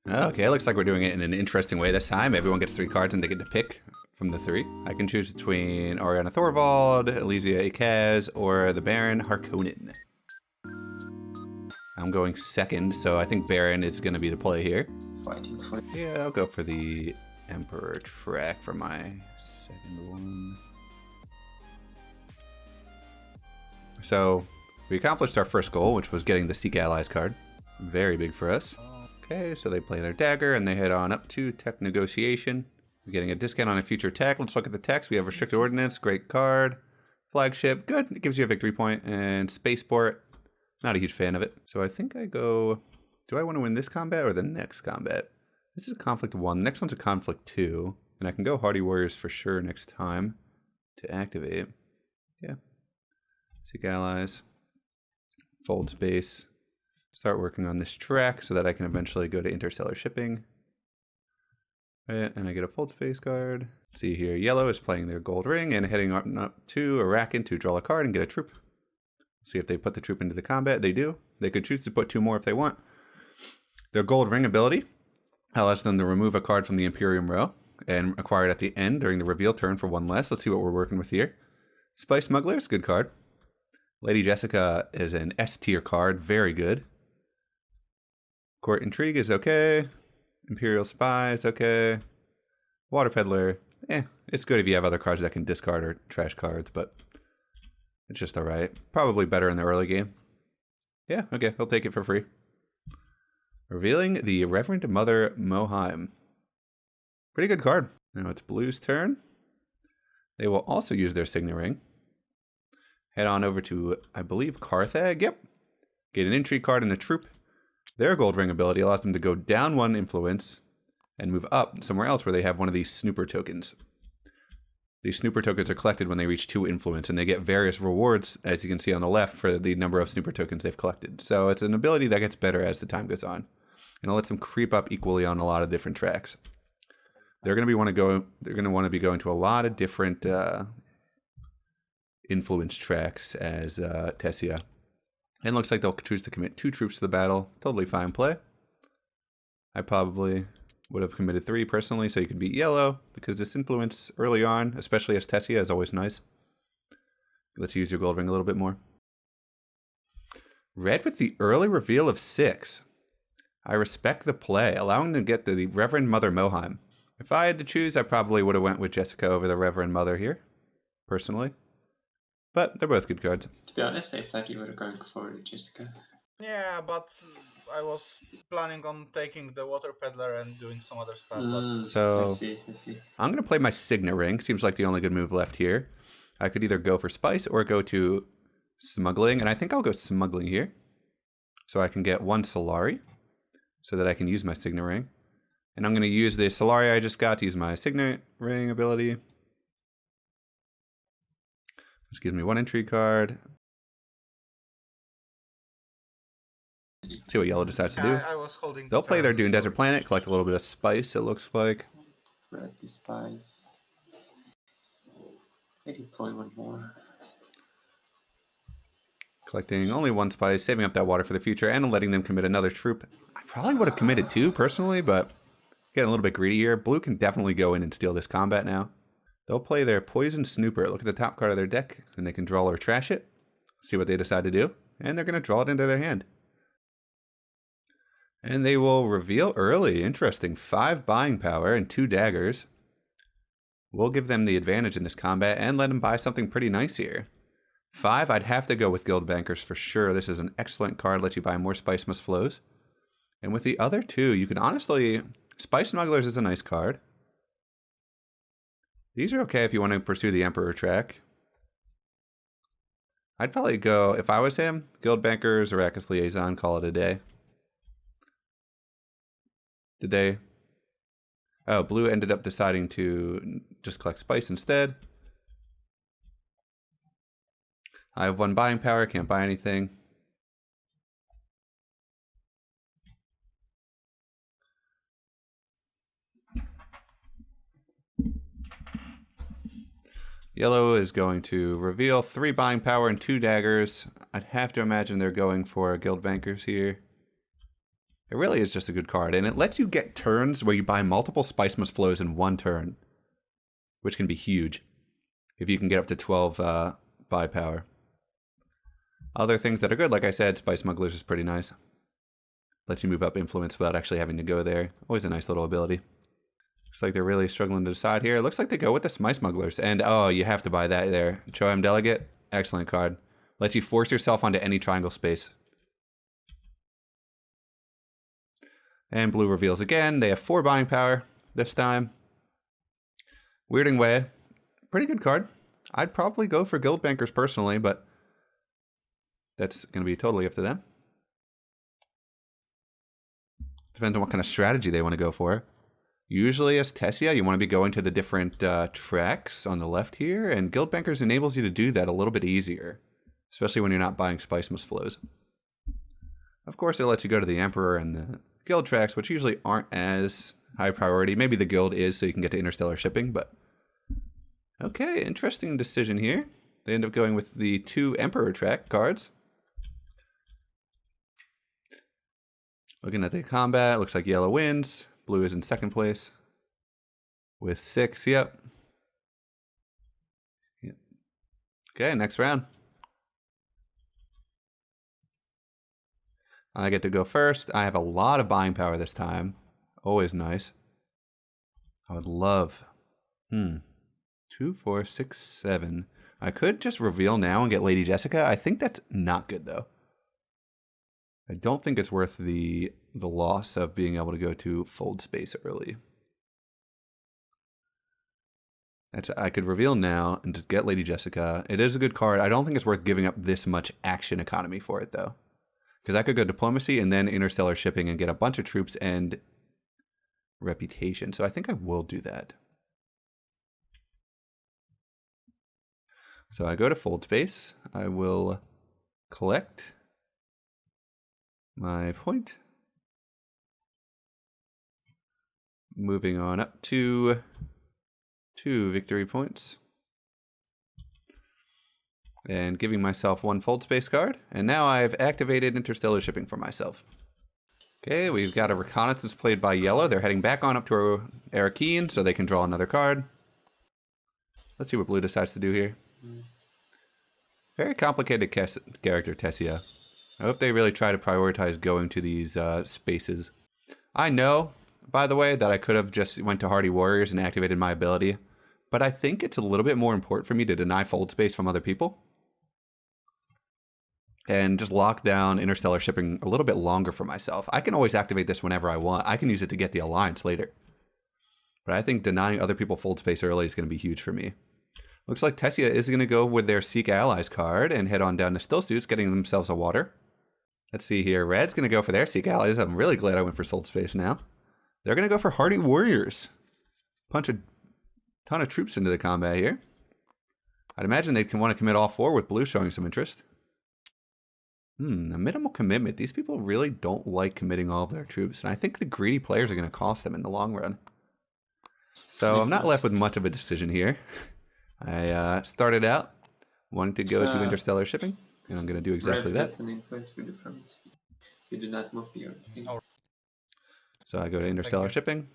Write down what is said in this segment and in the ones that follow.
Okay, looks like we're doing it in an interesting way this time. Everyone gets 3 cards and they get to pick from the 3. I can choose between Ariana Thorvald, Elysia Ikaz, or the Baron Harkonnen. I'm going second, so I think Baron is going to be the play here. Fighting for it. Yeah, I'll go for the Emperor track for my second one. So, we accomplished our first goal, which was getting the Seek Allies card. Very big for us. Okay, so they play their dagger and they head on up to Tech Negotiation. Getting a discount on a future tech. Let's look at the techs. We have Restricted Ordnance, great card. Flagship, good. It gives you a victory point. And Spaceport, not a huge fan of it. So I think I go, do I want to win this combat or the next combat? This is a conflict 1. The next one's a conflict 2. And I can go Hardy Warriors for sure next time to activate. Yeah. Seek Allies. Fold space. Start working on this track so that I can eventually go to interstellar shipping. Right, and I get a fold space card. Let's see here, yellow is playing their gold ring and heading up to Arakan to draw a card and get a troop. See if they put the troop into the combat. They do. They could choose to put 2 more if they want. Their gold ring ability allows them to remove a card from the Imperium row and acquire it at the end during the reveal turn for 1 less. Let's see what we're working with here. Spice Smugglers, good card. Lady Jessica is an S tier card, very good. Court Intrigue is okay. Imperial Spy is okay. Water Peddler, it's good if you have other cards that can discard or trash cards, but it's just alright. Probably better in the early game. Yeah, okay, I'll take it for free. Revealing the Reverend Mother Moheim. Pretty good card. Now it's Blue's turn. They will also use their Signet Ring. Head on over to, I believe, Carthag. Yep. Get an intrigue card and a troop. Their gold ring ability allows them to go down 1 influence and move up somewhere else where they have one of these snooper tokens. These snooper tokens are collected when they reach 2 influence, and they get various rewards, as you can see on the left, for the number of snooper tokens they've collected. So it's an ability that gets better as the time goes on. And it lets them creep up equally on a lot of different tracks. They're going to want to be going to a lot of different influence tracks as Tessia. And looks like they'll choose to commit 2 troops to the battle. Totally fine play. I probably would have committed 3 personally, so you could beat yellow, because this influence early on, especially as Tessia, is always nice. Let's use your gold ring a little bit more. Red with the early reveal of 6. I respect the play, allowing them to get the Reverend Mother Moheim. If I had to choose, I probably would have went with Jessica over the Reverend Mother here, personally. But they're both good cards. To be honest, I thought you were going for Jessica. Yeah, but I was planning on taking the Water Peddler and doing some other stuff. So I see. I'm going to play my Signet Ring. Seems like the only good move left here. I could either go for Spice or go to Smuggling, and I think I'll go Smuggling here. So I can get 1 Solari, so that I can use my Signet Ring. And I'm going to use the Solari I just got to use my Signet Ring ability. Which gives me 1 intrigue card. Let's see what yellow decides to do. I was holding. They'll play their Dune Desert Planet, collect a little bit of spice, it looks like. Red the spice. I deploy 1 more. Collecting only 1 spice, saving up that water for the future, and letting them commit another troop. I probably would have committed 2 personally, but getting a little bit greedy here. Blue can definitely go in and steal this combat now. They'll play their Poison Snooper. Look at the top card of their deck, and they can draw or trash it. See what they decide to do, and they're going to draw it into their hand. And they will reveal early. Interesting. 5 buying power and 2 daggers. We'll give them the advantage in this combat and let them buy something pretty nice here. 5, I'd have to go with Guild Bankers for sure. This is an excellent card. Lets you buy more Spice Must Flows. And with the other 2, you can honestly... Spice Smugglers is a nice card. These are okay if you want to pursue the Emperor track. I'd probably go, if I was him, Guild Bankers, Arrakis Liaison, call it a day. Did they? Oh, Blue ended up deciding to just collect Spice instead. I have 1 buying power, can't buy anything. Yellow is going to reveal 3 buying power and 2 daggers. I'd have to imagine they're going for Guild Bankers here. It really is just a good card, and it lets you get turns where you buy multiple Spice Must Flows in one turn, which can be huge if you can get up to 12 buy power. Other things that are good, like I said, Spice Smugglers is pretty nice. Lets you move up influence without actually having to go there. Always a nice little ability. Looks like they're really struggling to decide here. It looks like they go with the Spice Smugglers, and oh, you have to buy that there. Choam Delegate, excellent card. Lets you force yourself onto any triangle space. And blue reveals again. They have 4 buying power this time. Weirding Way, pretty good card. I'd probably go for Guild Bankers personally, but that's going to be totally up to them. Depends on what kind of strategy they want to go for. Usually as Tessia, you want to be going to the different tracks on the left here, and Guild Bankers enables you to do that a little bit easier, especially when you're not buying Spice Must Flows. Of course, it lets you go to the Emperor and the Guild tracks, which usually aren't as high priority. Maybe the Guild is so you can get to Interstellar Shipping, but... Okay, interesting decision here. They end up going with the 2 Emperor track cards. Looking at the combat, looks like yellow wins. Blue is in second place with 6, yep. Okay, next round. I get to go first. I have a lot of buying power this time. Always nice. I would love... 2, 4, 6, 7. I could just reveal now and get Lady Jessica. I think that's not good, though. I don't think it's worth the loss of being able to go to fold space early. I could reveal now and just get Lady Jessica. It is a good card. I don't think it's worth giving up this much action economy for it, though. Because I could go Diplomacy and then Interstellar Shipping and get a bunch of troops and Reputation. So I think I will do that. So I go to fold space. I will collect my point. Moving on up to 2 victory points. And giving myself 1 fold space card. And now I've activated Interstellar Shipping for myself. Okay, we've got a Reconnaissance played by yellow. They're heading back on up to Arakeen so they can draw another card. Let's see what blue decides to do here. Very complicated character, Tessia. I hope they really try to prioritize going to these spaces. I know, by the way, that I could have just went to Hardy Warriors and activated my ability, but I think it's a little bit more important for me to deny fold space from other people and just lock down Interstellar Shipping a little bit longer for myself. I can always activate this whenever I want. I can use it to get the Alliance later. But I think denying other people fold space early is going to be huge for me. Looks like Tessia is going to go with their Seek Allies card and head on down to Still Suits, getting themselves a water. Let's see here. Red's going to go for their Seek Allies. I'm really glad I went for Soul Space now. They're going to go for Hardy Warriors. Punch a ton of troops into the combat here. I'd imagine they'd want to commit all 4 with blue showing some interest. A minimal commitment. These people really don't like committing all of their troops, and I think the greedy players are going to cost them in the long run. So I'm not left with much of a decision here. I started out wanting to go to Interstellar Shipping, and I'm going to do exactly that. That's an influence with difference. You do not move the earth. So I go to Interstellar Shipping.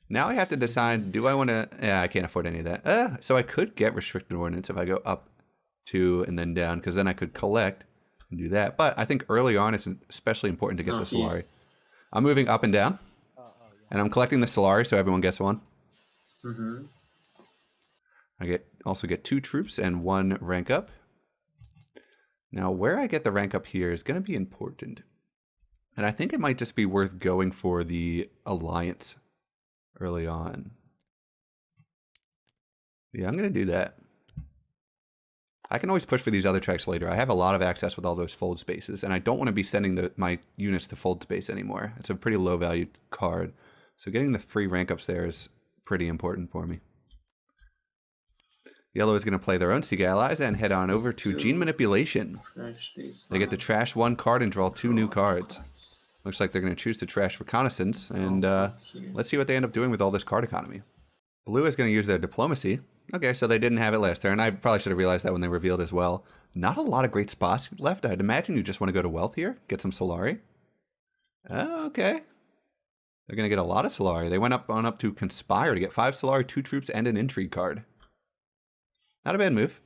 Now I have to decide, do I want to... Yeah, I can't afford any of that. So I could get Restricted Ordnance if I go up 2 and then down, because then I could collect and do that. But I think early on it's especially important to get the Solari. I'm moving up and down, and I'm collecting the Solari so everyone gets one. I also get 2 troops and 1 rank up. Now, where I get the rank up here is going to be important. And I think it might just be worth going for the Alliance early on. Yeah, I'm going to do that. I can always push for these other tracks later. I have a lot of access with all those fold spaces, and I don't want to be sending my units to fold space anymore. It's a pretty low value card. So getting the free rank ups there is pretty important for me. Yellow is going to play their own Seek Allies and head on over to Gene Manipulation. They get to trash 1 card and draw 2 new cards. Looks like they're going to choose to trash Reconnaissance, and let's see what they end up doing with all this card economy. Blue is going to use their Diplomacy. Okay, so they didn't have it last turn. I probably should have realized that when they revealed as well. Not a lot of great spots left. I'd imagine you just want to go to Wealth here, get some Solari. Oh, okay. They're going to get a lot of Solari. They went up to Conspire to get 5 Solari, 2 troops, and an Intrigue card. Not a bad move.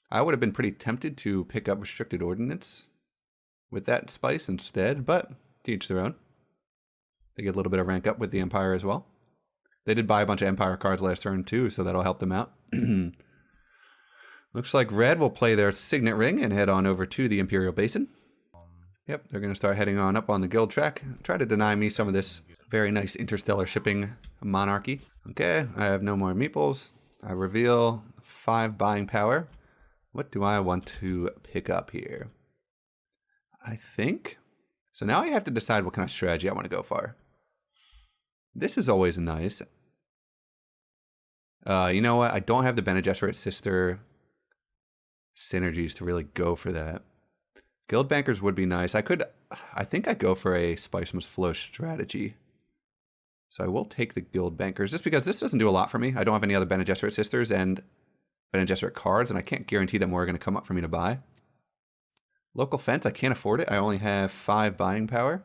I would have been pretty tempted to pick up Restricted Ordnance with that spice instead, but to each their own. They get a little bit of rank up with the Empire as well. They did buy a bunch of Empire cards last turn too, so that'll help them out. Looks like Red will play their Signet Ring and head on over to the Imperial Basin. Yep, they're going to start heading on up on the guild track. Try to deny me some of this very nice interstellar shipping monarchy. Okay, I have no more meeples. I reveal 5 buying power. What do I want to pick up here? I think. So now I have to decide what kind of strategy I want to go for. This is always nice. You know what? I don't have the Bene Gesserit sister synergies to really go for that. Guild bankers would be nice. I think I'd go for a Spice Must Flow strategy. So I will take the guild bankers just because this doesn't do a lot for me. I don't have any other Bene Gesserit sisters and Bene Gesserit cards, and I can't guarantee that more are going to come up for me to buy. Local fence, I can't afford it. I only have 5 buying power.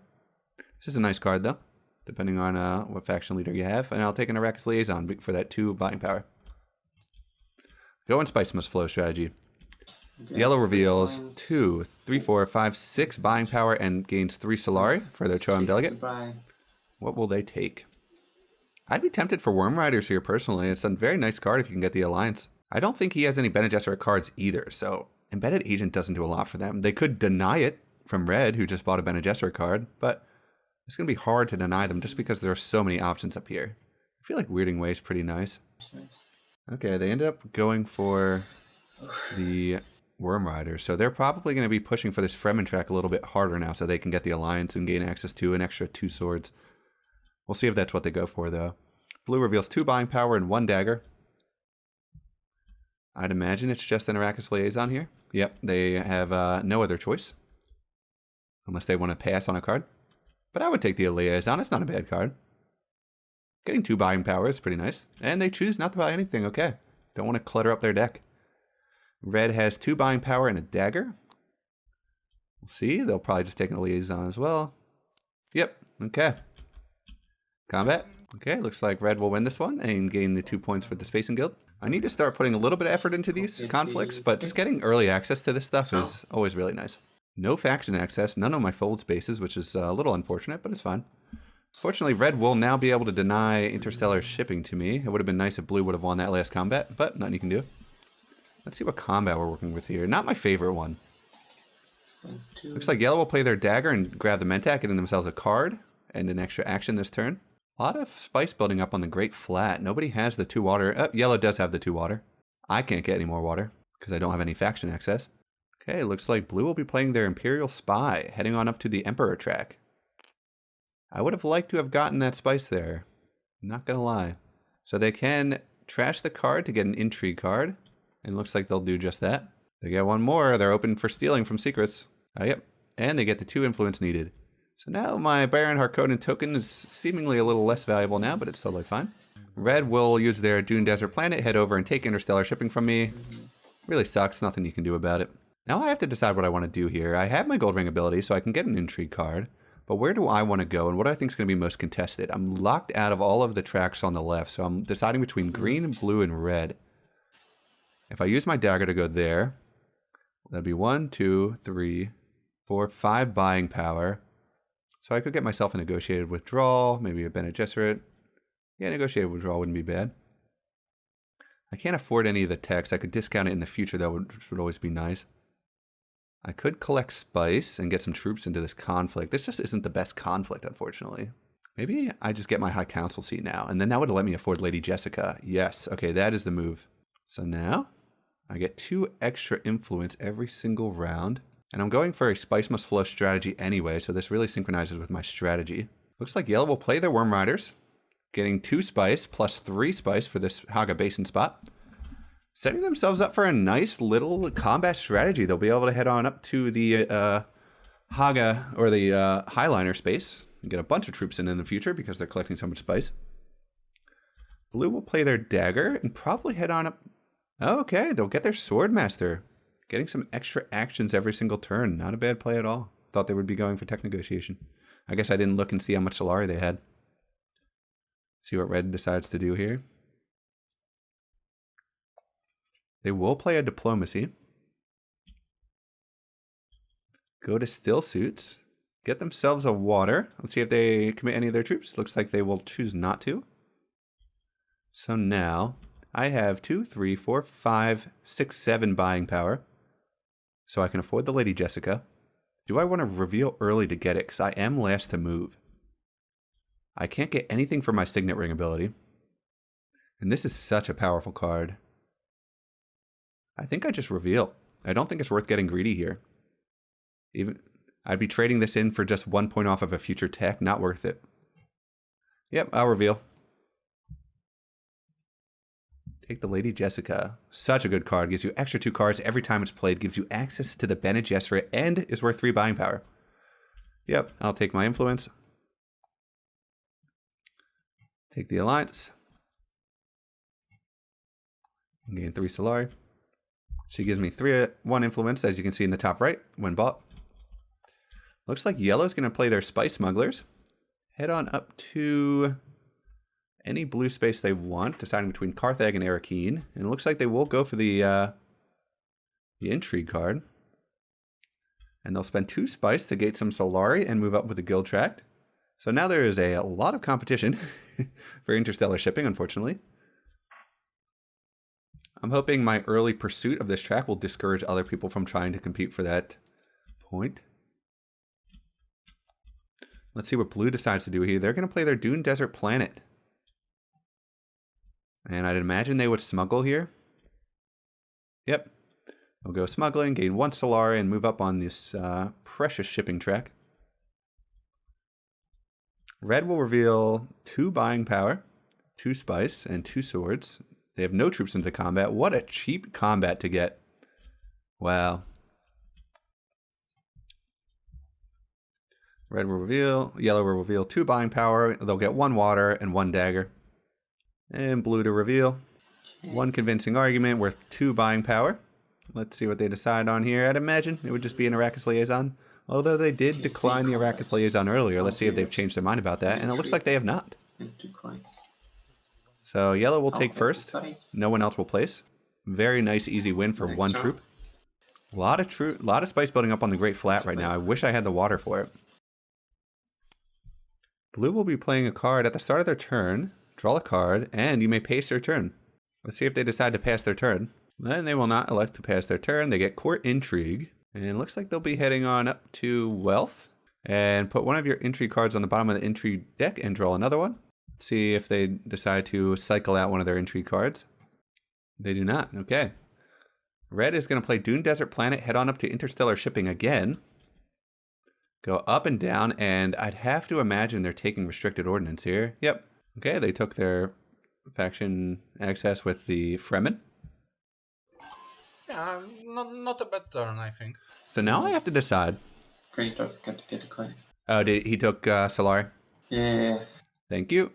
This is a nice card though, depending on what faction leader you have. And I'll take an Arrakis Liaison for that 2 buying power. Go in Spice Must Flow strategy. Okay, Yellow reveals 3 2, 3, 4, 5, 6 buying power and gains 3 Solari for their Choem delegate. What will they take? I'd be tempted for Worm Riders here personally. It's a very nice card if you can get the Alliance. I don't think he has any Bene Gesserit cards either, so Embedded Agent doesn't do a lot for them. They could deny it from Red, who just bought a Bene Gesserit card, but it's going to be hard to deny them just because there are so many options up here. I feel like Weirding Way is pretty nice. Okay, they ended up going for the Worm Riders, so they're probably going to be pushing for this Fremen track a little bit harder now so they can get the Alliance and gain access to an extra 2 swords. We'll see if that's what they go for, though. Blue reveals 2 buying power and 1 dagger. I'd imagine it's just an Arrakis Liaison here. Yep, they have no other choice. Unless they want to pass on a card. But I would take the Liaison. It's not a bad card. Getting 2 buying power is pretty nice. And they choose not to buy anything. Okay. Don't want to clutter up their deck. Red has 2 buying power and a dagger. We'll see. They'll probably just take a Liaison as well. Yep. Okay. Combat. Okay, looks like Red will win this one and gain the 2 points for the Spacing Guild. I need to start putting a little bit of effort into these conflicts, but just getting early access to this stuff is always really nice. No faction access, none of my fold spaces, which is a little unfortunate, but it's fine. Fortunately, Red will now be able to deny interstellar shipping to me. It would have been nice if Blue would have won that last combat, but nothing you can do. Let's see what combat we're working with here. Not my favorite one. Looks like Yellow will play their dagger and grab the Mentak, getting themselves a card and an extra action this turn. A lot of spice building up on the Great Flat. Nobody has the 2 water. Oh, Yellow does have the 2 water. I can't get any more water because I don't have any faction access. Okay, looks like Blue will be playing their Imperial Spy, heading on up to the Emperor track. I would have liked to have gotten that spice there. Not gonna lie. So they can trash the card to get an Intrigue card, and looks like they'll do just that. They get 1 more. They're open for stealing from secrets. Yep, and they get the 2 influence needed. So now my Baron Harkonnen token is seemingly a little less valuable now, but it's totally fine. Red will use their Dune Desert Planet, head over and take interstellar shipping from me. Really sucks, nothing you can do about it. Now I have to decide what I want to do here. I have my Gold Ring ability, so I can get an Intrigue card. But where do I want to go, and what do I think is going to be most contested? I'm locked out of all of the tracks on the left, so I'm deciding between green, blue, and red. If I use my dagger to go there, that'd be 1, 2, 3, 4, 5 buying power. So I could get myself a negotiated withdrawal, maybe a Bene Gesserit. Yeah, negotiated withdrawal wouldn't be bad. I can't afford any of the text. I could discount it in the future, though, which would always be nice. I could collect spice and get some troops into this conflict. This just isn't the best conflict, unfortunately. Maybe I just get my High Council seat now, and then that would let me afford Lady Jessica. Yes, okay, that is the move. So now I get 2 extra influence every single round. And I'm going for a Spice Must Flow strategy anyway, so this really synchronizes with my strategy. Looks like Yellow will play their Worm Riders, getting 2 spice plus 3 spice for this Haga Basin spot. Setting themselves up for a nice little combat strategy. They'll be able to head on up to the Haga, or the Highliner space, and get a bunch of troops in the future because they're collecting so much spice. Blue will play their dagger and probably head on up. Okay, they'll get their Swordmaster. Getting some extra actions every single turn. Not a bad play at all. Thought they would be going for tech negotiation. I guess I didn't look and see how much Solari they had. See what red decides to do here. They will play a diplomacy. Go to still suits. Get themselves a water. Let's see if they commit any of their troops. Looks like they will choose not to. So now I have 2, 3, 4, 5, 6, 7 buying power. So I can afford the Lady Jessica. Do I want to reveal early to get it? Because I am last to move. I can't get anything for my Signet Ring ability. And this is such a powerful card. I think I just reveal. I don't think it's worth getting greedy here. I'd be trading this in for just 1 point off of a future tech. Not worth it. Yep, I'll reveal. Take the Lady Jessica. Such a good card. Gives you extra 2 cards every time it's played. Gives you access to the Bene Gesserit and is worth 3 buying power. Yep, I'll take my influence. Take the Alliance. Gain 3 Solari. She gives me 1 influence, as you can see in the top right, when bought. Looks like yellow's going to play their Spice Smugglers. Head on up to any blue space they want, deciding between Carthag and Arakeen. And it looks like they will go for the Intrigue card. And they'll spend 2 spice to gate some Solari and move up with the Guild Tract. So now there is a lot of competition for interstellar shipping, unfortunately. I'm hoping my early pursuit of this track will discourage other people from trying to compete for that point. Let's see what blue decides to do here. They're going to play their Dune Desert Planet. And I'd imagine they would smuggle here. Yep. They'll go smuggling, gain 1 Solari, and move up on this precious shipping track. Red will reveal 2 buying power, 2 spice, and 2 swords. They have no troops into combat. What a cheap combat to get. Wow. Red will reveal, yellow will reveal 2 buying power. They'll get 1 water and 1 dagger. And blue to reveal 1 convincing argument worth 2 buying power. Let's see what they decide on here. I'd imagine it would just be an Arrakis Liaison. Although they did decline the Arrakis Liaison earlier. Let's see if they've changed their mind about that. And it looks like they have not. So yellow will take first. No one else will place. Very nice, easy win for 1 troop. A lot of spice building up on the Great Flat right now. I wish I had the water for it. Blue will be playing a card at the start of their turn. Draw a card, and you may pace their turn. Let's see if they decide to pass their turn. Then they will not elect to pass their turn. They get Court Intrigue. And it looks like they'll be heading on up to Wealth. And put one of your Intrigue cards on the bottom of the Intrigue deck and draw another one. See if they decide to cycle out one of their Intrigue cards. They do not. Okay. Red is going to play Dune Desert Planet, head on up to Interstellar Shipping again. Go up and down, and I'd have to imagine they're taking Restricted Ordnance here. Yep. Okay, they took their faction access with the Fremen. Yeah, not a bad turn, I think. So now I have to decide. Great, I forgot to get a coin. Oh, he took Solari? Yeah. Thank you.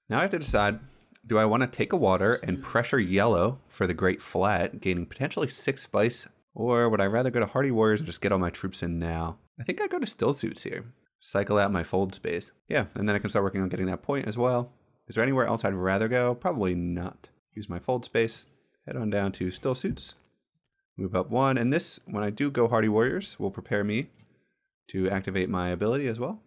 Now I have to decide, do I want to take a water and pressure yellow for the Great Flat, gaining potentially 6 spice, or would I rather go to Hardy Warriors and just get all my troops in now? I think I go to Still Suits here. Cycle out my fold space. Yeah, and then I can start working on getting that point as well. Is there anywhere else I'd rather go? Probably not. Use my fold space, head on down to Still Suits, move up 1, and this, when I do go Hardy Warriors, will prepare me to activate my ability as well.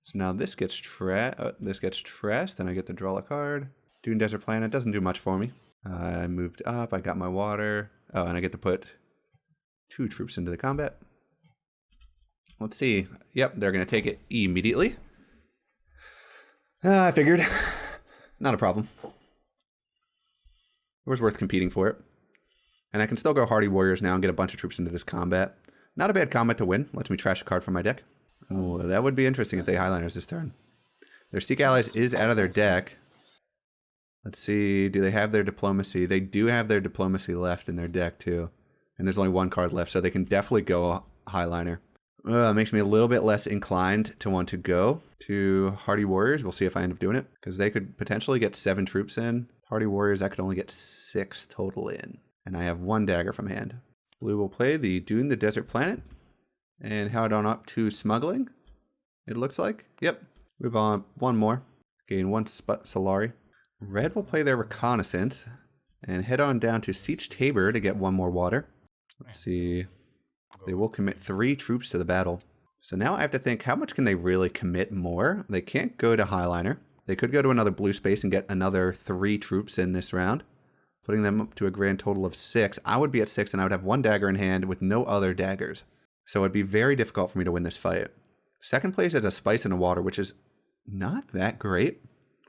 So now this gets trashed, and I get to draw a card. Dune Desert Planet doesn't do much for me. I moved up, I got my water. Oh, and I get to put 2 troops into the combat. Let's see. Yep, they're going to take it immediately. I figured. Not a problem. It was worth competing for it. And I can still go Hardy Warriors now and get a bunch of troops into this combat. Not a bad combat to win. Lets me trash a card from my deck. Ooh, that would be interesting if they Highliners this turn. Their Seek Allies is out of their deck. Let's see. Do they have their Diplomacy? They do have their Diplomacy left in their deck, too. And there's only 1 card left, so they can definitely go Highliner. It makes me a little bit less inclined to want to go to Hardy Warriors. We'll see if I end up doing it, because they could potentially get 7 troops in. Hardy Warriors, I could only get 6 total in. And I have 1 dagger from hand. Blue will play the Dune the Desert Planet. And head on up to smuggling, it looks like. Yep. Move on one more. Gain 1 Solari. Red will play their reconnaissance and head on down to Siege Tabor to get 1 more water. Let's see. They will commit 3 troops to the battle. So now I have to think, how much can they really commit more? They can't go to Highliner. They could go to another blue space and get another 3 troops in this round, putting them up to a grand total of 6. I would be at 6 and I would have 1 dagger in hand with no other daggers. So it'd be very difficult for me to win this fight. Second place is a spice and a water, which is not that great,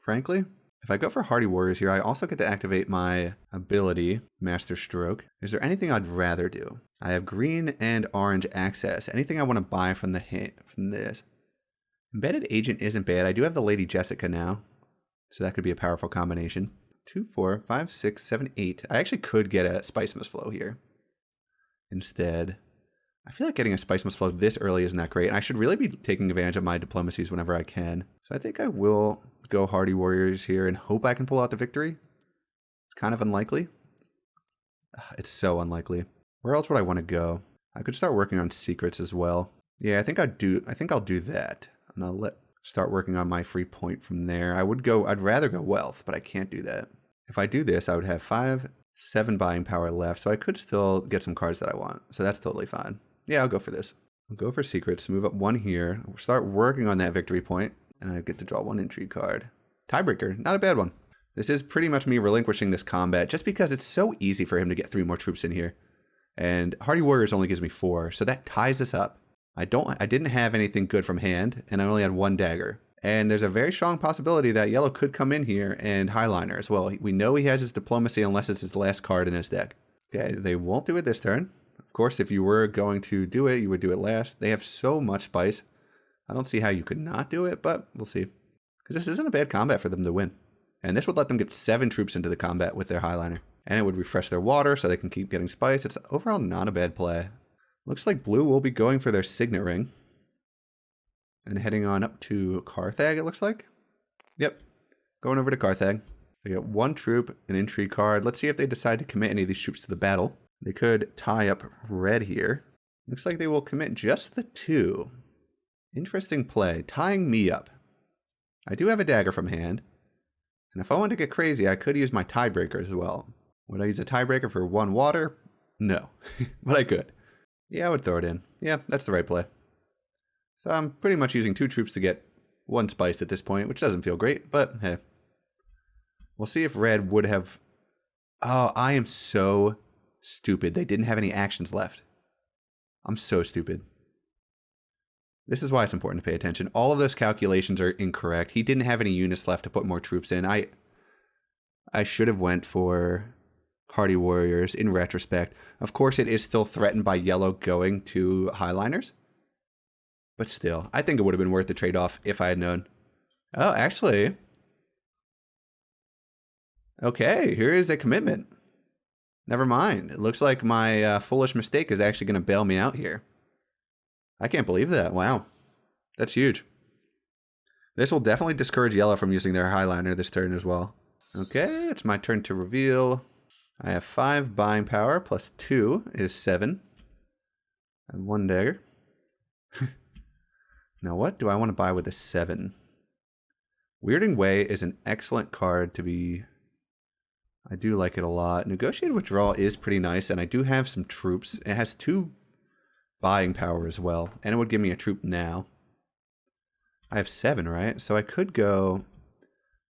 frankly. If I go for Hardy Warriors here, I also get to activate my ability, Master Stroke. Is there anything I'd rather do? I have green and orange access. Anything I want to buy from this? Embedded Agent isn't bad. I do have the Lady Jessica now, so that could be a powerful combination. 2, 4, 5, 6, 7, 8. I actually could get a Spice Must Flow here instead. I feel like getting a Spice Must Flow this early isn't that great, and I should really be taking advantage of my diplomacies whenever I can. So I think I will go Hardy Warriors here and hope I can pull out the victory. It's kind of unlikely. It's so unlikely. Where else would I want to go? I could start working on secrets as well. Yeah, I think I'll do that. And I'll start working on my free point from there. I'd rather go wealth, but I can't do that. If I do this, I would have 5, 7 buying power left, so I could still get some cards that I want. So that's totally fine. Yeah, I'll go for this. I'll go for secrets, move up 1 here, start working on that victory point, and I get to draw 1 intrigue card. Tiebreaker, not a bad one. This is pretty much me relinquishing this combat just because it's so easy for him to get 3 more troops in here. And Hardy Warriors only gives me 4, so that ties us up. I didn't have anything good from hand, and I only had 1 dagger. And there's a very strong possibility that yellow could come in here and Highliner as well. We know he has his diplomacy unless it's his last card in his deck. Okay, they won't do it this turn. Of course, if you were going to do it, you would do it last. They have so much spice. I don't see how you could not do it, but we'll see. Because this isn't a bad combat for them to win. And this would let them get 7 troops into the combat with their Highliner. And it would refresh their water so they can keep getting spice. It's overall not a bad play. Looks like blue will be going for their signet ring. And heading on up to Carthag, it looks like. Yep, going over to Carthag. They get 1 troop, an intrigue card. Let's see if they decide to commit any of these troops to the battle. They could tie up red here. Looks like they will commit just the 2. Interesting play, tying me up. I do have a dagger from hand. And if I want to get crazy, I could use my tiebreaker as well. Would I use a tiebreaker for 1 water? No, but I could. Yeah, I would throw it in. Yeah, that's the right play. So I'm pretty much using 2 troops to get 1 spice at this point, which doesn't feel great, but hey. We'll see if red would have... Oh, I am so stupid. They didn't have any actions left. I'm so stupid. This is why it's important to pay attention. All of those calculations are incorrect. He didn't have any units left to put more troops in. I should have went for Hardy Warriors in retrospect. Of course, it is still threatened by yellow going to Highliners. But still, I think it would have been worth the trade-off if I had known. Oh, actually. Okay, here is a commitment. Never mind. It looks like my foolish mistake is actually going to bail me out here. I can't believe that. Wow. That's huge. This will definitely discourage yellow from using their Highliner this turn as well. Okay, it's my turn to reveal. I have 5 buying power plus 2 is 7. I have 1 dagger. Now what do I want to buy with a 7? Weirding Way is an excellent card to be... I do like it a lot. Negotiated Withdrawal is pretty nice, and I do have some troops. It has 2 buying power as well, and it would give me a troop now. I have 7, right? So I could go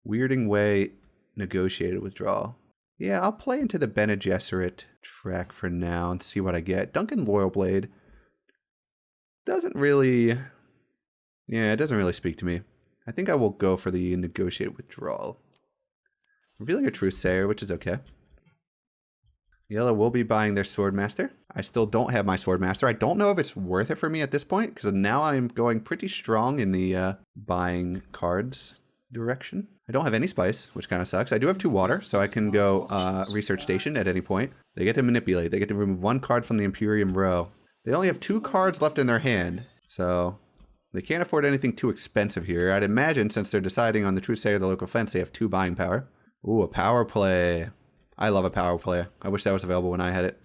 Weirding Way, Negotiated Withdrawal. Yeah, I'll play into the Bene Gesserit track for now and see what I get. Duncan Loyal Blade doesn't really... Yeah, it doesn't really speak to me. I think I will go for the Negotiated Withdrawal. Revealing a Truthsayer, which is okay. Yellow will be buying their Swordmaster. I still don't have my Swordmaster. I don't know if it's worth it for me at this point, because now I'm going pretty strong in the buying cards direction. I don't have any spice, which kind of sucks. I do have 2 water, so I can go Research Station at any point. They get to manipulate. They get to remove 1 card from the Imperium row. They only have 2 cards left in their hand, so they can't afford anything too expensive here. I'd imagine, since they're deciding on the Truthsayer or the Local Fence, they have 2 buying power. Ooh, a power play. I love a power play. I wish that was available when I had it.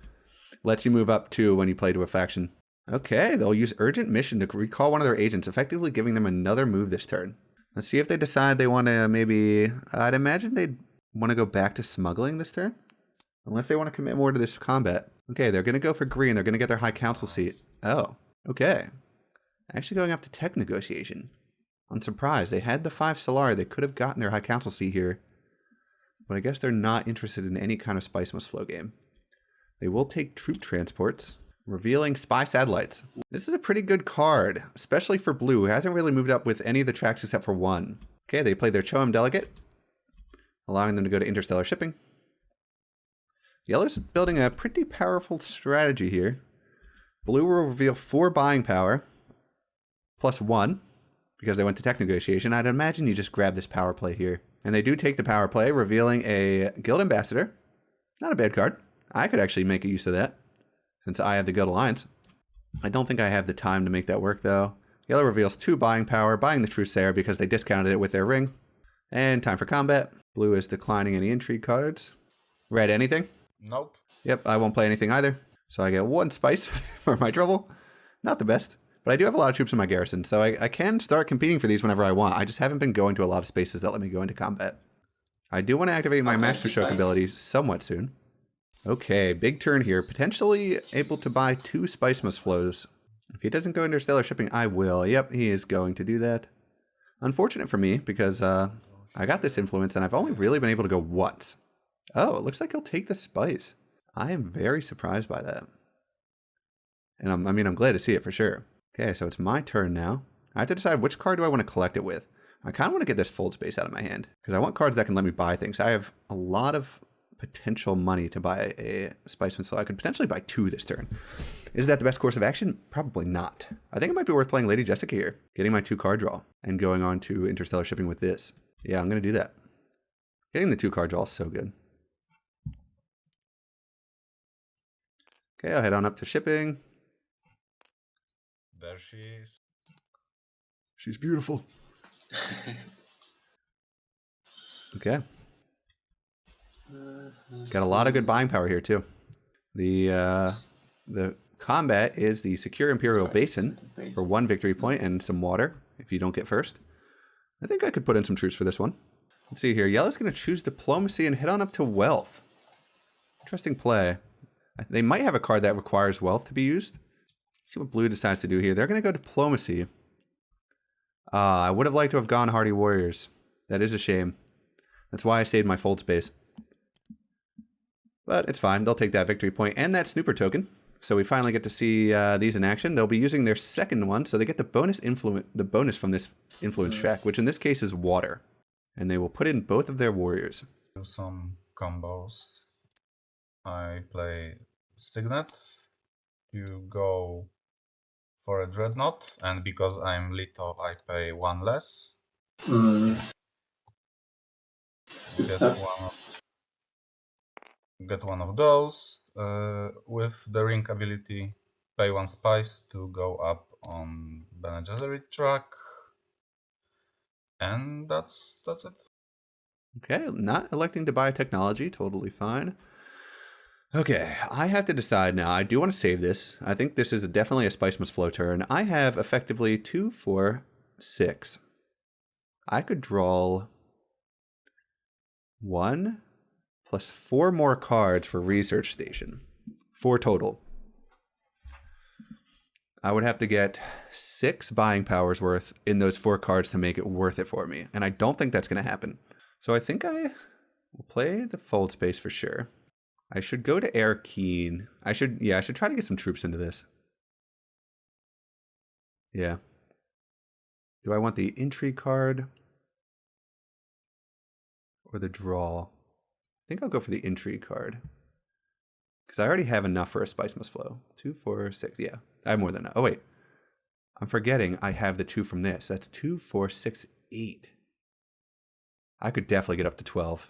Lets you move up 2 when you play to a faction. Okay, they'll use Urgent Mission to recall one of their agents, effectively giving them another move this turn. Let's see if they decide they want to maybe... I'd imagine they'd want to go back to smuggling this turn. Unless they want to commit more to this combat. Okay, they're going to go for green. They're going to get their High Council seat. Oh, okay. Actually going up to tech negotiation. I'm surprised. They had the 5 Solari. They could have gotten their High Council seat here. But I guess they're not interested in any kind of Spice Must Flow game. They will take troop transports. Revealing Spy Satellites. This is a pretty good card, especially for blue, who hasn't really moved up with any of the tracks except for one. Okay, they played their Choem Delegate, allowing them to go to interstellar shipping. Yellow's building a pretty powerful strategy here. Blue will reveal 4 buying power, plus 1, because they went to tech negotiation. I'd imagine you just grab this power play here. And they do take the power play, revealing a Guild Ambassador. Not a bad card. I could actually make use of that, since I have the Guild Alliance. I don't think I have the time to make that work, though. Yellow reveals 2 buying power, buying the Truce there because they discounted it with their ring. And time for combat. Blue is declining any intrigue cards. Red, anything? Nope. Yep, I won't play anything either. So I get 1 spice for my trouble. Not the best. But I do have a lot of troops in my garrison, so I can start competing for these whenever I want. I just haven't been going to a lot of spaces that let me go into combat. I do want to activate my Master Stroke abilities somewhat soon. Okay, big turn here. Potentially able to buy 2 Spice Must Flows. If he doesn't go interstellar shipping, I will. Yep, he is going to do that. Unfortunate for me, because I got this influence, and I've only really been able to go once. Oh, it looks like he'll take the spice. I am very surprised by that. And I'm glad to see it for sure. Okay, so it's my turn now. I have to decide which card do I want to collect it with. I kind of want to get this fold space out of my hand, because I want cards that can let me buy things. I have a lot of potential money to buy a Spiceman, so I could potentially buy 2 this turn. Is that the best course of action? Probably not. I think it might be worth playing Lady Jessica here, getting my 2 card draw, and going on to interstellar shipping with this. Yeah, I'm going to do that. Getting the 2 card draw is so good. Okay, I'll head on up to shipping. There she is. She's beautiful. Okay. Got a lot of good buying power here too. The combat is the Secure Imperial Basin for 1 victory point and some water if you don't get first. I think I could put in some troops for this one. Let's see here. Yellow's going to choose Diplomacy and head on up to Wealth. Interesting play. They might have a card that requires Wealth to be used. Let's see what Blue decides to do here. They're going to go Diplomacy. I would have liked to have gone Hardy Warriors. That is a shame. That's why I saved my fold space. But it's fine. They'll take that victory point and that snooper token. So we finally get to see these in action. They'll be using their second one, so they get the bonus from this influence track, which in this case is water. And they will put in both of their warriors. Do some combos. I play Signet. You go for a Dreadnought, and because I'm Lito, I pay 1 less. Get one of those. With the ring ability, pay 1 spice to go up on Bene Gesserit track. And that's it. Okay, not electing to buy technology, totally fine. Okay, I have to decide now. I do want to save this. I think this is definitely a Spice Must Flow turn. I have effectively 2, 4, 6. I could draw 1 plus 4 more cards for Research Station. 4 total. I would have to get 6 buying powers worth in those 4 cards to make it worth it for me. And I don't think that's going to happen. So I think I will play the fold space for sure. I should go to Air Keen. I should try to get some troops into this. Yeah. Do I want the intrigue card or the draw? I think I'll go for the intrigue card. Because I already have enough for a Spice Must Flow. 2, 4, 6. Yeah, I have more than enough. Oh, wait. I'm forgetting I have the 2 from this. That's 2, 4, 6, 8. I could definitely get up to 12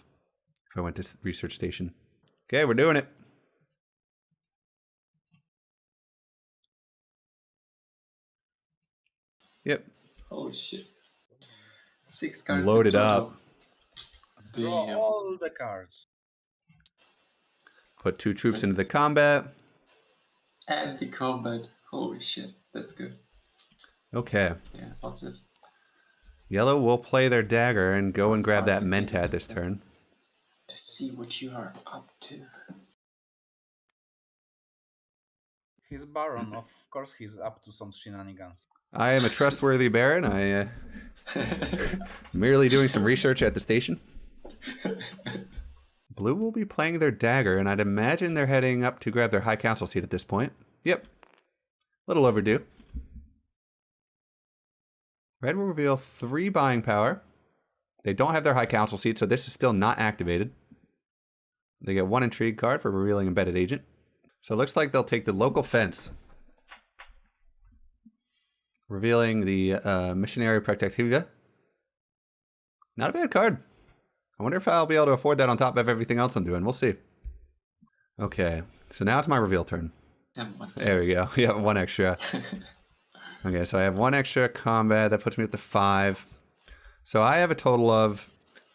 if I went to Research Station. Okay, we're doing it. Yep. Holy shit. 6 cards. Loaded up. Draw all the cards. Put 2 troops into the combat. And the combat. Holy shit, that's good. Okay. Yeah, I'll just Yellow will play their dagger and go and grab that Mentad this turn. to see what you are up to. He's Baron, of course he's up to some shenanigans. I am a trustworthy Baron. I merely doing some research at the station. Blue will be playing their dagger, and I'd imagine they're heading up to grab their High Council seat at this point. Yep. A little overdue. Red will reveal 3 buying power. They don't have their High Council seat, so this is still not activated. They get 1 intrigue card for revealing Embedded Agent. So it looks like they'll take the local fence. Revealing the Missionary Protectiva. Not a bad card. I wonder if I'll be able to afford that on top of everything else I'm doing. We'll see. Okay, so now it's my reveal turn. There we go. Yeah, 1 extra. Okay, so I have 1 extra combat. That puts me up to 5. So I have a total of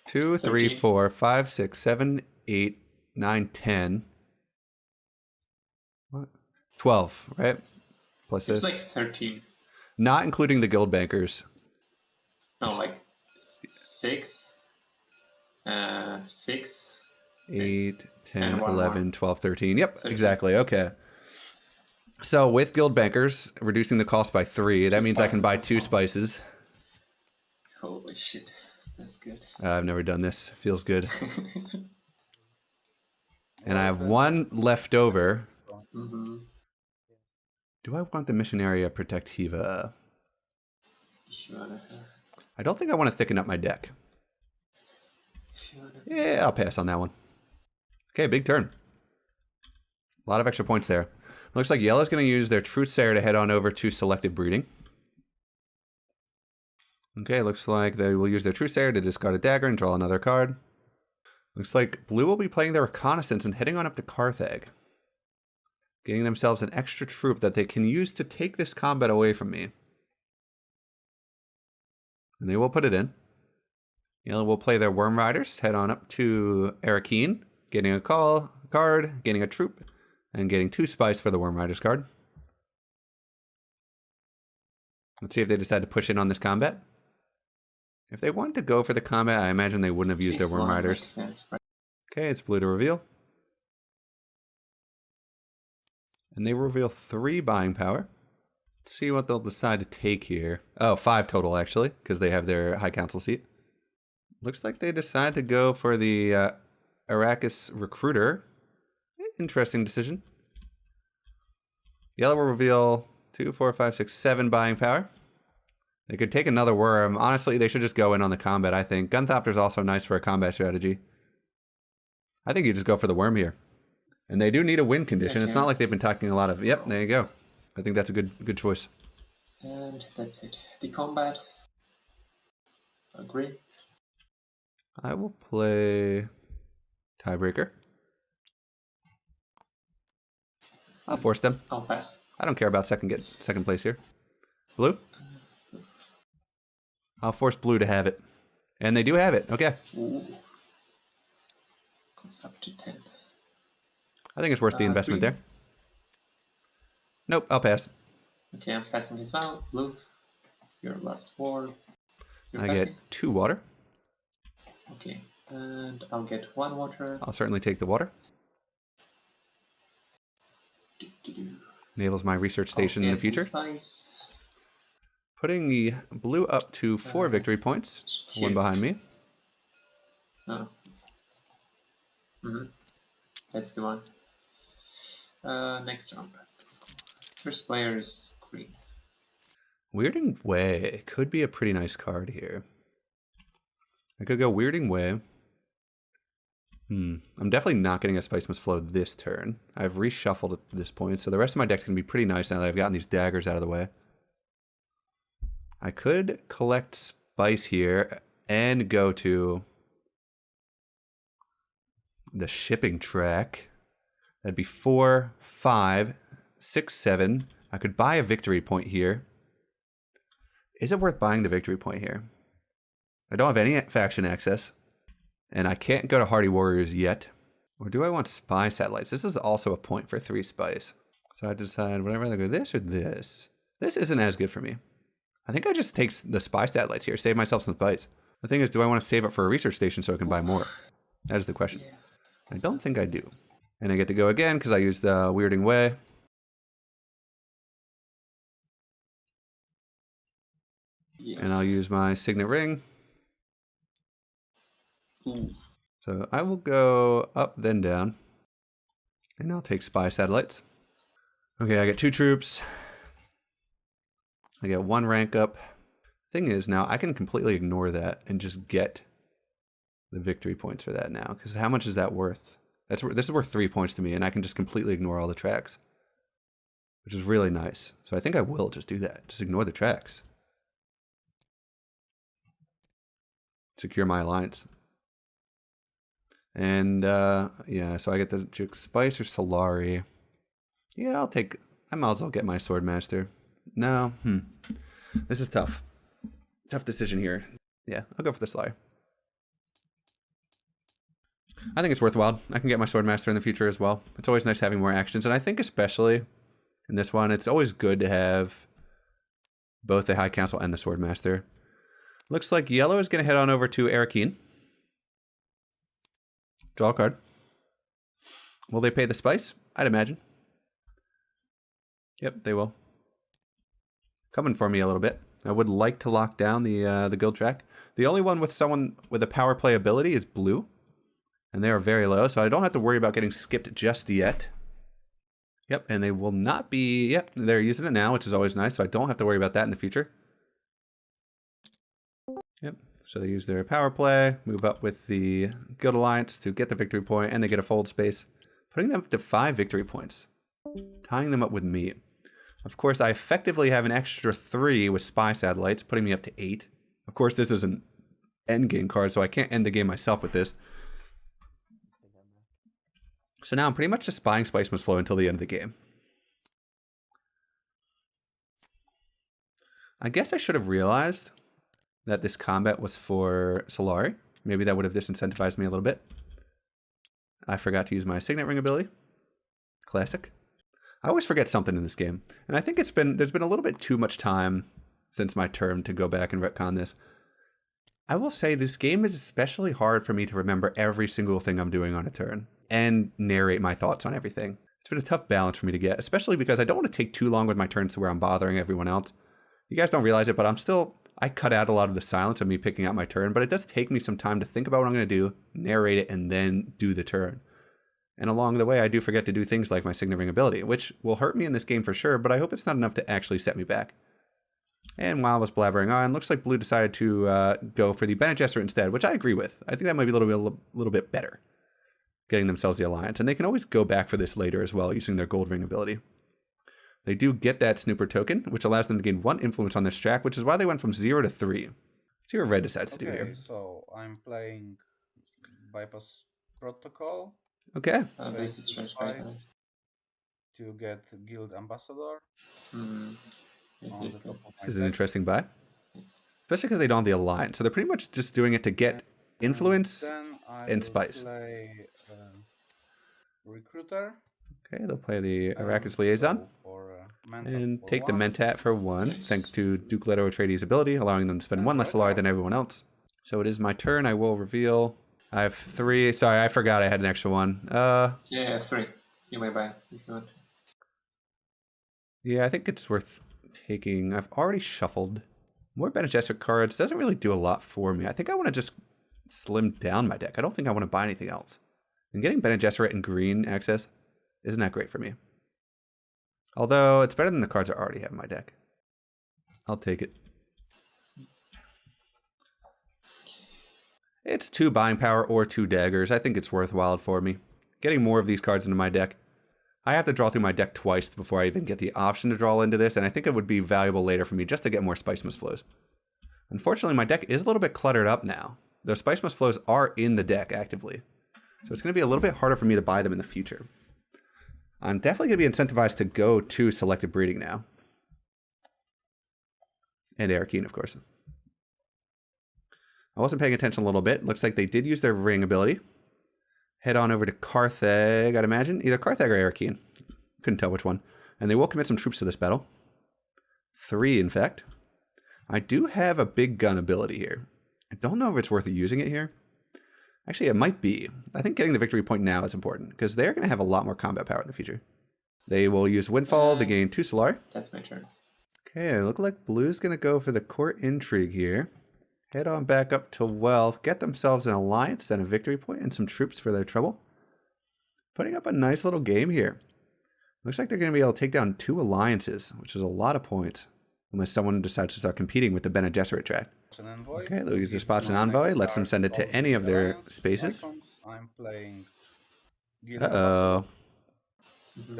2, 3, 4, 5, 6, 7, 8, 9, 10. What? 12, right? Plus It's this. like 13. Not including the guild bankers. No, like 6. 6. 8, 10, And 1 11, more. 12, 13. Yep, 13. exactly. Okay. So with guild bankers, reducing the cost by 3, that 2 means I can buy spices, 2 that's spices. Holy shit, that's good. I've never done this. Feels good. And I have 1 left over. Mm-hmm. Do I want the Missionaria Protectiva? If you wanna, I don't think I want to thicken up my deck. Yeah, I'll pass on that one. Okay, big turn. A lot of extra points there. Looks like Yellow's going to use their Truthsayer to head on over to Selective Breeding. Okay, looks like they will use their Truthsayer to discard a dagger and draw another card. Looks like Blue will be playing their Reconnaissance and heading on up to Carthag. Getting themselves an extra troop that they can use to take this combat away from me. And they will put it in. Yellow will play their Worm Riders, head on up to Arakeen, getting a card, getting a troop, and getting 2 spice for the Worm Riders card. Let's see if they decide to push in on this combat. If they wanted to go for the combat, I imagine they wouldn't have used their Worm Riders. Sense, right? Okay, it's Blue to reveal. And they reveal 3 buying power. Let's see what they'll decide to take here. Oh, 5 total, actually, because they have their High Council seat. Looks like they decide to go for the Arrakis Recruiter. Interesting decision. Yellow will reveal 2, 4, 5, 6, 7 buying power. They could take another worm. Honestly, they should just go in on the combat, I think. Gunthopter's also nice for a combat strategy. I think you just go for the worm here. And they do need a win condition. It's not like they've been talking a lot of... Yep, there you go. I think that's a good choice. And that's it. The combat. Agree. I will play Tiebreaker. I'll force them. I'll pass. I don't care about second place here. Blue? I'll force Blue to have it. And they do have it. Okay. Ooh. Goes up to 10. I think it's worth the investment green. there. Nope, I'll pass. Okay, I'm passing his vow. Blue. Your last 4. You're I passing. get 2 water. Okay. And I'll get 1 water. I'll certainly take the water. Enables my research station in the future. Spice. Putting the Blue up to 4 victory points. Here. 1 behind me. Oh. That's the one. Next round. Let's go. First player is green. Weirding Way could be a pretty nice card here. I could go Weirding Way. I'm definitely not getting a Spice Must Flow this turn. I've reshuffled at this point, so the rest of my deck's going to be pretty nice now that I've gotten these daggers out of the way. I could collect Spice here and go to the shipping track. That'd be 4, 5, 6, 7. I could buy a victory point here. Is it worth buying the victory point here? I don't have any faction access. And I can't go to Hardy Warriors yet. Or do I want Spy Satellites? This is also a point for 3 spice. So I had to decide, would I rather go this or this? This isn't as good for me. I think I just take the spy satellites here, save myself some spice. The thing is, do I want to save up for a research station so I can buy more? That is the question. Yeah. I don't think I do. And I get to go again because I used the weirding way. Yeah. And I'll use my signet ring. Ooh. So I will go up, then down. And I'll take spy satellites. Okay, I get 2 troops. I get 1 rank up. Thing is, now I can completely ignore that and just get the victory points for that now. Because how much is that worth? This is worth 3 points to me, and I can just completely ignore all the tracks. Which is really nice. So I think I will just do that. Just ignore the tracks. Secure my alliance. And, yeah, so I get the Juk Spice or Solari. Yeah, I might as well get my Swordmaster. No, This is tough. Tough decision here. Yeah, I'll go for the Solari. I think it's worthwhile. I can get my Swordmaster in the future as well. It's always nice having more actions, and I think especially in this one, it's always good to have both the High Council and the Swordmaster. Looks like yellow is going to head on over to Arakeen. Draw a card. Will they pay the spice? I'd imagine. Yep, they will. Coming for me a little bit. I would like to lock down the guild track. The only one with someone with a power play ability is blue. And they are very low, so I don't have to worry about getting skipped just yet. Yep, and they will not be... Yep, they're using it now, which is always nice, so I don't have to worry about that in the future. Yep, so they use their power play, move up with the Guild Alliance to get the victory point, and they get a fold space, putting them up to 5 victory points, tying them up with me. Of course, I effectively have an extra 3 with spy satellites, putting me up to 8. Of course, this is an endgame card, so I can't end the game myself with this. So now I'm pretty much just spying Spice Must Flow until the end of the game. I guess I should have realized that this combat was for Solari. Maybe that would have disincentivized me a little bit. I forgot to use my Signet Ring ability. Classic. I always forget something in this game. And I think there's been a little bit too much time since my turn to go back and retcon this. I will say this game is especially hard for me to remember every single thing I'm doing on a turn and narrate my thoughts on everything. It's been a tough balance for me to get, especially because I don't want to take too long with my turns to where I'm bothering everyone else. You guys don't realize it, but I cut out a lot of the silence of me picking out my turn, but it does take me some time to think about what I'm going to do, narrate it, and then do the turn. And along the way, I do forget to do things like my Signet Ring ability, which will hurt me in this game for sure, but I hope it's not enough to actually set me back. And while I was blabbering on, looks like blue decided to go for the Bene Gesserit instead, which I agree with. I think that might be a little bit better, getting themselves the alliance. And they can always go back for this later as well, using their Gold Ring ability. They do get that Snooper token, which allows them to gain 1 influence on this track, which is why they went from 0 to 3. Let's see what red decides to do here. Okay, so I'm playing Bypass Protocol. Okay. This is strange pattern. To get Guild Ambassador. This is an interesting buy. Yes. Especially because they don't have the alliance. So they're pretty much just doing it to get influence Then I and will spice. Play, Recruiter. Okay, they'll play the Arrakis Liaison. And take the Mentat for 1, Nice. thanks to Duke Leto Atreides' ability, allowing them to spend 1 less Solar than everyone else. So it is my turn. I will reveal. I have 3. Sorry, I forgot I had an extra 1. Yeah, 3. You may buy if you want. Yeah, I think it's worth taking. I've already shuffled. More Bene Gesserit cards doesn't really do a lot for me. I think I want to just slim down my deck. I don't think I want to buy anything else. And getting Bene Gesserit in green access isn't that great for me. Although, it's better than the cards I already have in my deck. I'll take it. It's 2 buying power or 2 daggers. I think it's worthwhile for me. Getting more of these cards into my deck. I have to draw through my deck twice before I even get the option to draw into this, and I think it would be valuable later for me just to get more Spice Must Flows. Unfortunately, my deck is a little bit cluttered up now. Those Spice Must Flows are in the deck actively. So it's going to be a little bit harder for me to buy them in the future. I'm definitely going to be incentivized to go to Selective Breeding now. And Arakeen, of course. I wasn't paying attention a little bit. Looks like they did use their Ring ability. Head on over to Carthag, I'd imagine. Either Carthag or Arakeen. Couldn't tell which one. And they will commit some troops to this battle. 3, in fact. I do have a big gun ability here. I don't know if it's worth using it here. Actually, it might be. I think getting the victory point now is important, because they're going to have a lot more combat power in the future. They will use Windfall to gain 2 Solar. That's my turn. Okay, look like Blue's going to go for the court intrigue here. Head on back up to wealth. Get themselves an alliance and a victory point and some troops for their trouble. Putting up a nice little game here. Looks like they're going to be able to take down 2 alliances, which is a lot of points. Unless someone decides to start competing with the Bene Gesserit track. Okay, they'll use their spots in Envoy. Lets them send it to any of their spaces. I'm playing. Uh-oh.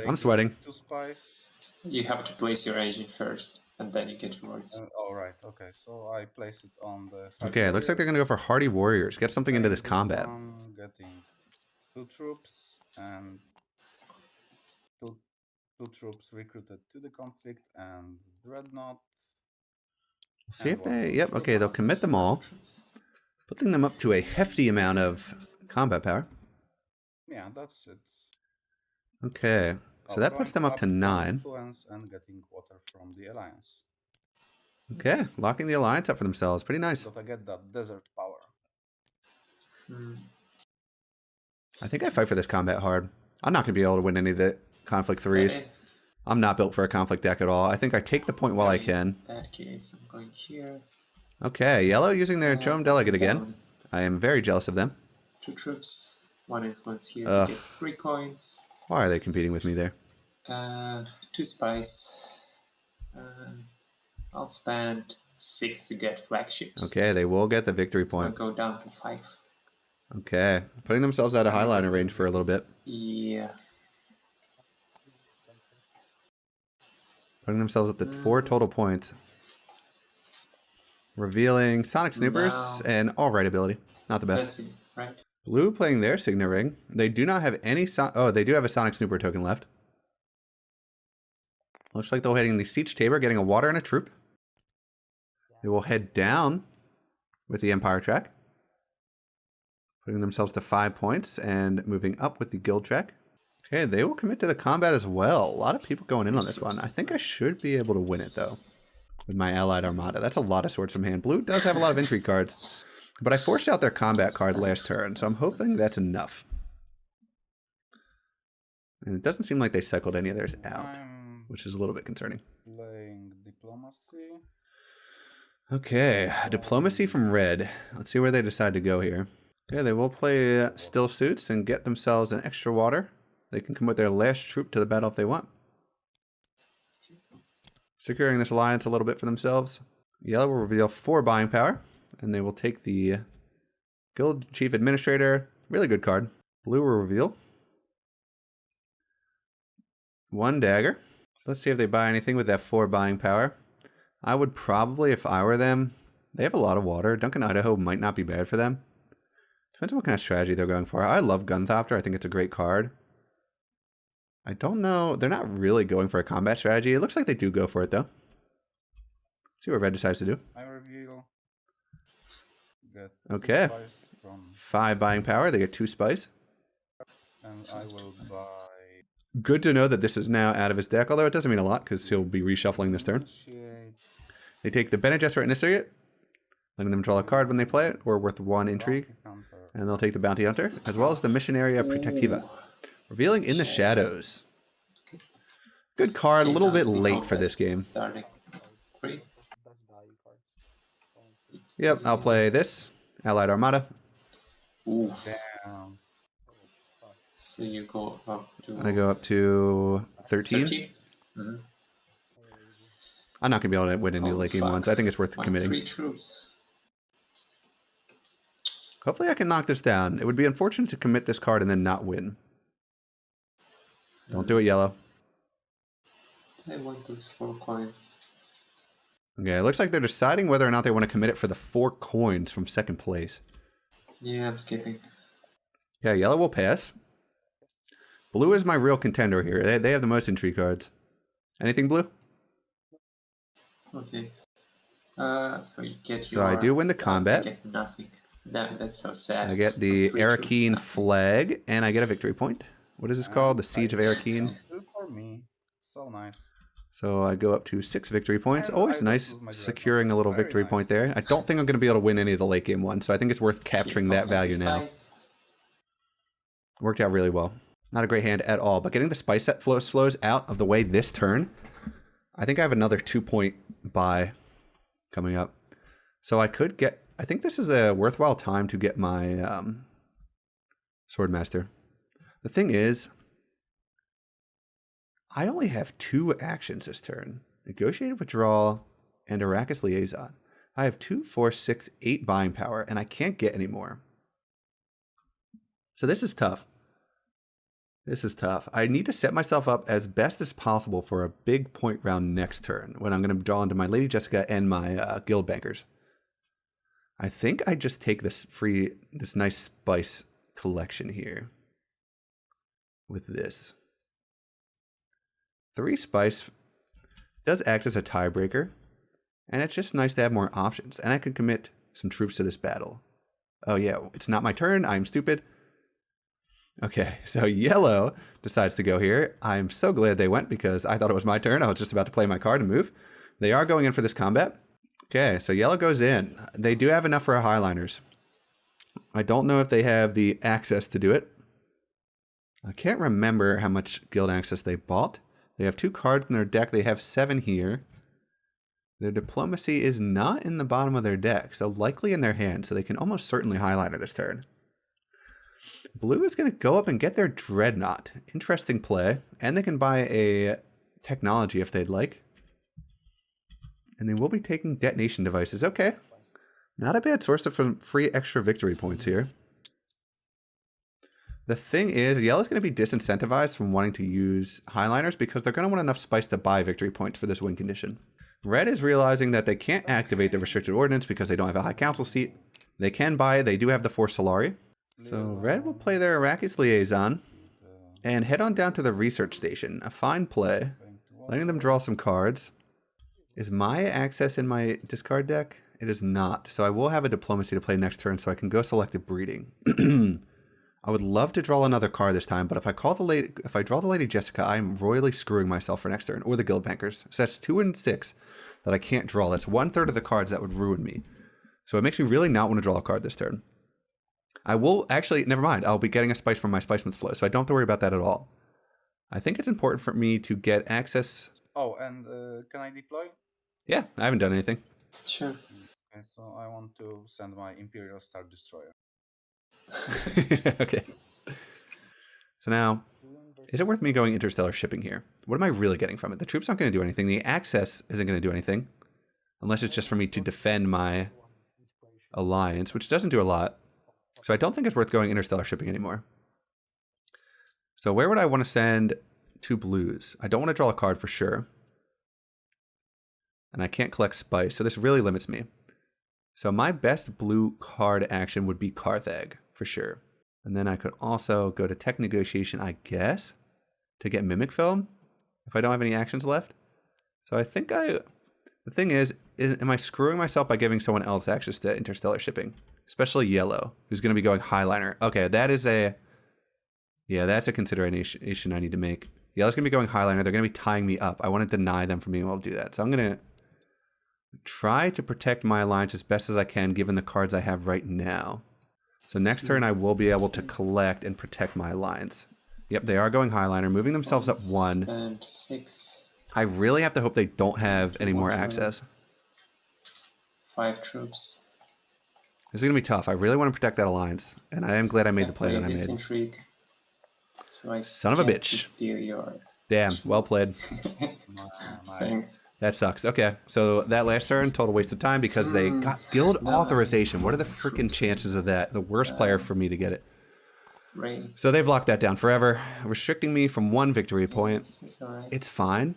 I'm sweating. 2 spies. You have to place your agent first, and then you get rewards. All right. Okay. So I place it on the. Okay, it looks like they're going to go for Hardy Warriors. Get something into this combat. Getting 2 troops and 2 troops recruited to the conflict and Dreadnought. See if they... Yep, okay, they'll commit them all. Putting them up to a hefty amount of combat power. Yeah, that's it. Okay, so that puts them up to 9. Influence and getting water from the alliance. Okay, locking the alliance up for themselves. Pretty nice. So I get that desert power. I think I fight for this combat hard. I'm not going to be able to win any of the conflict 3s. Okay. I'm not built for a conflict deck at all. I think I take the point while I can. In that case, I'm going here. Okay, yellow using their Chome Delegate again. I am very jealous of them. 2 troops, 1 influence here. You get 3 coins. Why are they competing with me there? 2 spies. I'll spend 6 to get flagships. Okay, they will get the victory So I'll point. go down to 5. Okay, putting themselves out of highliner range for a little bit. Yeah. Putting themselves up to 4 total points. Revealing Sonic Snoopers and All-Right ability. Not the best. That's it, right? Blue playing their Signet Ring. They do not have any... Oh, they do have a Sonic Snooper token left. Looks like they're hitting the Siege Tabor, getting a water and a troop. They will head down with the Empire track. Putting themselves to 5 points and moving up with the Guild track. Okay, they will commit to the combat as well. A lot of people going in on this one. I think I should be able to win it, though, with my Allied Armada. That's a lot of swords from hand. Blue does have a lot of intrigue cards, but I forced out their combat card last turn, so I'm hoping that's enough. And it doesn't seem like they cycled any of theirs out, which is a little bit concerning. Playing diplomacy. Okay, diplomacy from red. Let's see where they decide to go here. Okay, they will play Still Suits and get themselves an extra water. They can come with their last troop to the battle if they want. Securing this alliance a little bit for themselves. Yellow will reveal 4 buying power, and they will take the Guild Chief Administrator. Really good card. Blue will reveal 1 dagger. So let's see if they buy anything with that 4 buying power. I would probably, if I were them, they have a lot of water. Duncan Idaho might not be bad for them. Depends on what kind of strategy they're going for. I love Gunthopter. I think it's a great card. I don't know. They're not really going for a combat strategy. It looks like they do go for it, though. See what red decides to do. I reveal. Get Okay. 2 spies from, 5 buying power. They get 2 spice. and I will buy. Good to know that this is now out of his deck, although it doesn't mean a lot because he'll be reshuffling this turn. Initiate. They take the Bene Gesserit Initiate, letting them draw a card when they play it, or worth 1 intrigue. Bounty Hunter. And they'll take the Bounty Hunter, as well as the Missionaria Protectiva. Revealing In the Shadows. Good card, a little bit late for this game. Starting 3. Yep, I'll play this. Allied Armada. Ooh. Damn. So you go up to I go up to 13. 13? Mm-hmm. I'm not going to be able to win any Oh, late game fuck. ones. I think it's worth committing. 3 troops. Hopefully I can knock this down. It would be unfortunate to commit this card and then not win. Don't do it, yellow. I want those 4 coins. Okay, it looks like they're deciding whether or not they want to commit it for the 4 coins from second place. Yeah, I'm skipping. Yeah, yellow will pass. Blue is my real contender here. They have the most intrigue cards. Anything blue? Okay. So you get So I do win the combat. I get nothing. That's so sad. I get the For 3 troops, Arakeen nothing. flag, and I get a victory point. What is this called? The Siege of Arakeen. 2 for me. So So nice. So I go up to 6 victory points. And Always I don't nice lose my securing a dreadnought. little Very victory nice. point there. I don't think I'm going to be able to win any of the late game ones, so I think it's worth capturing that value now. Worked out really well. Not a great hand at all, but getting the spice set flows out of the way this turn, I think I have another 2-point buy coming up. So I could get, I think this is a worthwhile time to get my Swordmaster. The thing is, I only have 2 actions this turn. Negotiated Withdrawal and Arrakis Liaison. I have 2, 4, 6, 8 buying power, and I can't get any more. So this is tough. This is tough. I need to set myself up as best as possible for a big point round next turn when I'm going to draw into my Lady Jessica and my Guild Bankers. I think I just take this nice spice collection here with this. 3 spice does act as a tiebreaker, and it's just nice to have more options, and I can commit some troops to this battle. Oh yeah, it's not my turn, I'm stupid. Okay, so yellow decides to go here. I'm so glad they went because I thought it was my turn. I was just about to play my card and move. They are going in for this combat. Okay, so yellow goes in. They do have enough for highliners. I don't know if they have the access to do it. I can't remember how much guild access they bought. They have 2 cards in their deck. They have 7 here. Their diplomacy is not in the bottom of their deck, so likely in their hand, so they can almost certainly highliner this turn. Blue is going to go up and get their Dreadnought. Interesting play. And they can buy a technology if they'd like. And they will be taking detonation devices. Okay. Not a bad source of some free extra victory points here. The thing is, yellow's going to be disincentivized from wanting to use highliners because they're going to want enough spice to buy victory points for this win condition. Red is realizing that they can't activate the restricted ordnance because they don't have a high council seat. They can buy, they do have the 4 Solari. So red will play their Arrakis Liaison and head on down to the research station. A fine play. Letting them draw some cards. Is my access in my discard deck? It is not. So I will have a diplomacy to play next turn so I can go selective breeding. I would love to draw another card this time, but if I draw the Lady Jessica, I'm royally screwing myself for next turn, or the Guild Bankers. So that's 2 and 6 that I can't draw. That's 1/3 of the cards that would ruin me. So it makes me really not want to draw a card this turn. I will actually, never mind, I'll be getting a spice from my Spicemans flow, so I don't have to worry about that at all. I think it's important for me to get access. Oh, and can I deploy? Yeah, I haven't done anything. Sure. Okay, so I want to send my Imperial Star Destroyer. Okay. So now, is it worth me going interstellar shipping here? What am I really getting from it? The troops aren't going to do anything. The access isn't going to do anything. Unless it's just for me to defend my alliance, which doesn't do a lot. So I don't think it's worth going interstellar shipping anymore. So where would I want to send 2 blues? I don't want to draw a card for sure. And I can't collect spice, so this really limits me. So my best blue card action would be Carthag, for sure. And then I could also go to Tech Negotiation, I guess, to get Mimic Film, if I don't have any actions left. So I think the thing is, am I screwing myself by giving someone else access to interstellar shipping? Especially yellow, who's going to be going highliner. Okay, that's a consideration I need to make. Yellow's going to be going highliner. They're going to be tying me up. I want to deny them from being able to do that. So I'm going to try to protect my alliance as best as I can, given the cards I have right now. So next turn, I will be able to collect and protect my alliance. Yep, they are going highliner, moving themselves up 1. And 6. I really have to hope they don't have any more access. 5 troops. This is going to be tough. I really want to protect that alliance. And I am glad I made the play that I made. Intrigue, so Son of a bitch. Steal your... Damn, well played. Thanks. That sucks. Okay, so that last turn, total waste of time because they got guild authorization. What are the freaking chances of that? The worst player for me to get it. Rain. So they've locked that down forever, restricting me from 1 victory point. It's alright. It's fine.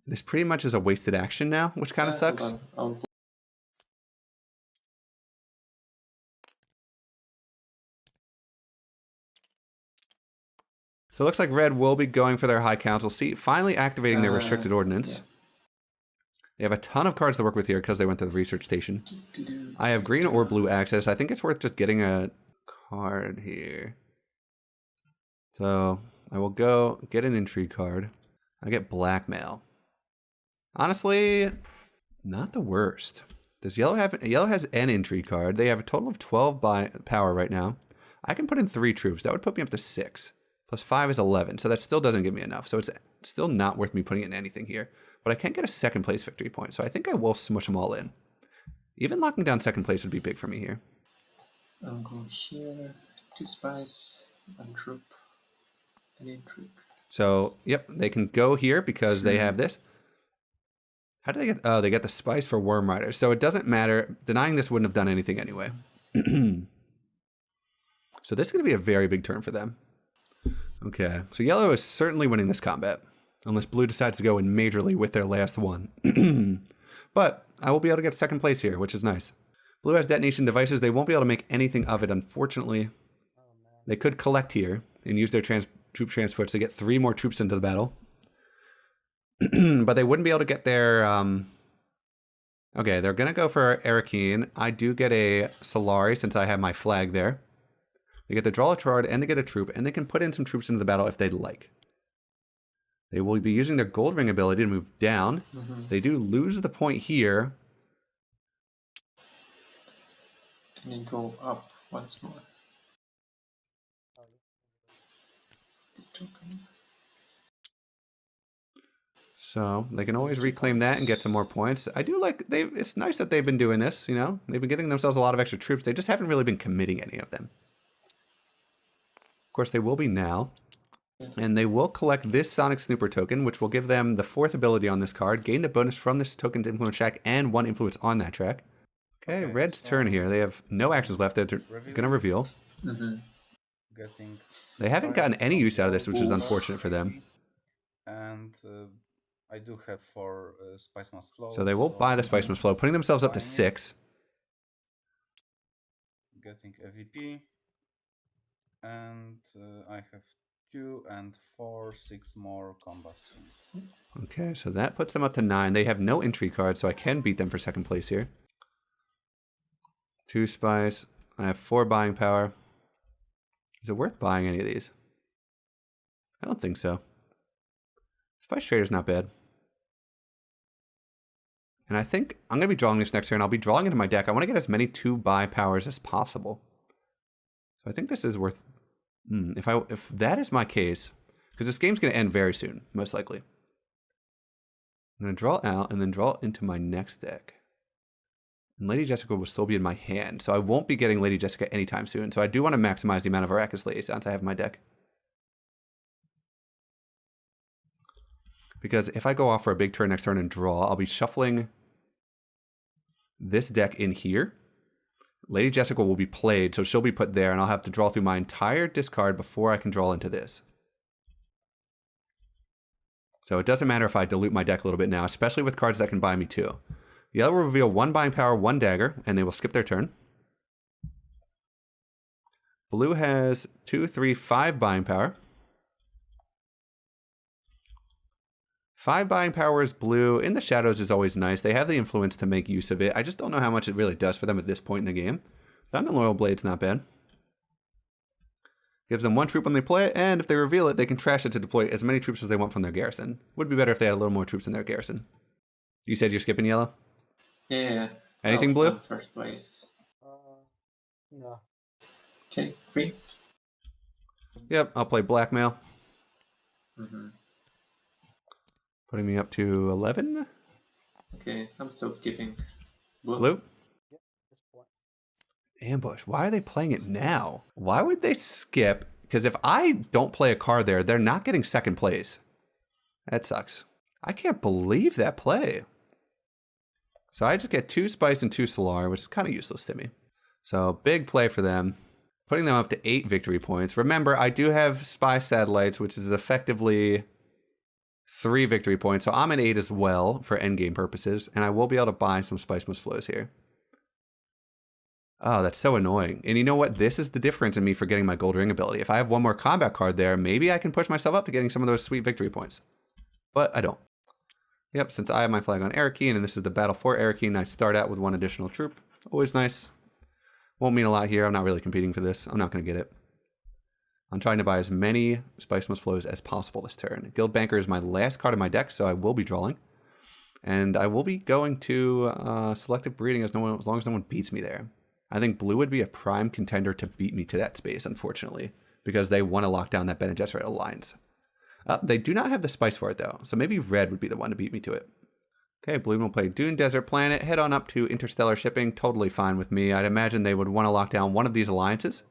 This pretty much is a wasted action now, which kind of sucks. So it looks like red will be going for their high council seat, finally activating their restricted ordinance. Yeah. They have a ton of cards to work with here because they went to the research station. I have green or blue access. I think it's worth just getting a card here. So I will go get an intrigue card. I get blackmail. Honestly, not the worst. Does yellow have... Yellow has an intrigue card. They have a total of 12 power right now. I can put in 3 troops. That would put me up to 6. Plus 5 is 11. So that still doesn't give me enough. So it's still not worth me putting in anything here. But I can get a second place victory point. So I think I will smush them all in. Even locking down second place would be big for me here. I'm going here. 2 spies, 1 troop, an intrigue. So, yep, they can go here because they have this. How do they get... Oh, they get the spice for Worm Riders. So it doesn't matter. Denying this wouldn't have done anything anyway. So this is going to be a very big turn for them. Okay, so yellow is certainly winning this combat. Unless blue decides to go in majorly with their last one. But I will be able to get second place here, which is nice. Blue has detonation devices. They won't be able to make anything of it, unfortunately. They could collect here and use their troop transports to get 3 more troops into the battle. But they wouldn't be able to get their... Okay, they're going to go for Arakeen. I do get a Solari since I have my flag there. They get the draw a card and they get a troop, and they can put in some troops into the battle if they'd like. They will be using their gold ring ability to move down. They do lose the point here. And then go up once more. The token. So they can always reclaim that and get some more points. I do like it's nice that they've been doing this, you know. They've been getting themselves a lot of extra troops. They just haven't really been committing any of them. Of course, they will be now. And they will collect this Sonic Snooper token, which will give them the 4th ability on this card, gain the bonus from this token's influence track, and 1 influence on that track. Okay, Red's turn here. They have no actions left. They're going to reveal. They haven't gotten any use out of this, which is unfortunate for them. And I do have 4 Spice Must Flow. So they will buy the Spice Must Flow, putting themselves up to 6. Getting a VP. And I have 2 and 4, 6 more combats. Okay, so that puts them up to 9. They have no intrigue cards, so I can beat them for second place here. 2 spies. I have 4 buying power. Is it worth buying any of these? I don't think so. Spice Trader's not bad. And I think I'm going to be drawing this next turn. I'll be drawing into my deck. I want to get as many 2 buy powers as possible. So I think this is worth... If that is my case, because this game's going to end very soon, most likely. I'm going to draw out and then draw into my next deck. And Lady Jessica will still be in my hand, so I won't be getting Lady Jessica anytime soon. So I do want to maximize the amount of Arrakis Liaisons I have in my deck. Because if I go off for a big turn next turn and draw, I'll be shuffling this deck in here. Lady Jessica will be played, so she'll be put there, and I'll have to draw through my entire discard before I can draw into this. So it doesn't matter if I dilute my deck a little bit now, especially with cards that can buy me 2. Yellow will reveal 1 buying power, 1 dagger, and they will skip their turn. Blue has 2, 3, 5 buying power. 5 buying power is blue. In the shadows is always nice. They have the influence to make use of it. I just don't know how much it really does for them at this point in the game. Diamond Loyal Blade's not bad. Gives them 1 troop when they play it, and if they reveal it, they can trash it to deploy as many troops as they want from their garrison. Would be better if they had a little more troops in their garrison. You said you're skipping yellow? Yeah. Anything blue? First place. No. Okay, free. Yep, I'll play blackmail. Putting me up to 11. Okay, I'm still skipping. Blue? Yep, this point. Ambush. Why are they playing it now? Why would they skip? Because if I don't play a card there, they're not getting second place. That sucks. I can't believe that play. So I just get 2 Spice and 2 Solar, which is kind of useless to me. So big play for them. Putting them up to 8 victory points. Remember, I do have Spy Satellites, which is effectively 3 victory points. So I'm at 8 as well for endgame purposes. And I will be able to buy some Spice Must Flows here. Oh, that's so annoying. And you know what? This is the difference in me for getting my Gold Ring ability. If I have 1 more combat card there, maybe I can push myself up to getting some of those sweet victory points. But I don't. Yep, since I have my flag on Arakeen, and this is the battle for Arakeen, I start out with 1 additional troop. Always nice. Won't mean a lot here. I'm not really competing for this. I'm not going to get it. I'm trying to buy as many Spice Must Flows as possible this turn. Guild Banker is my last card in my deck, so I will be drawing. And I will be going to Selective Breeding as long as no one beats me there. I think blue would be a prime contender to beat me to that space, unfortunately, because they want to lock down that Bene Gesserit alliance. They do not have the spice for it, though, so maybe red would be the one to beat me to it. Okay, blue will play Dune Desert Planet, head on up to Interstellar Shipping, totally fine with me. I'd imagine they would want to lock down one of these alliances.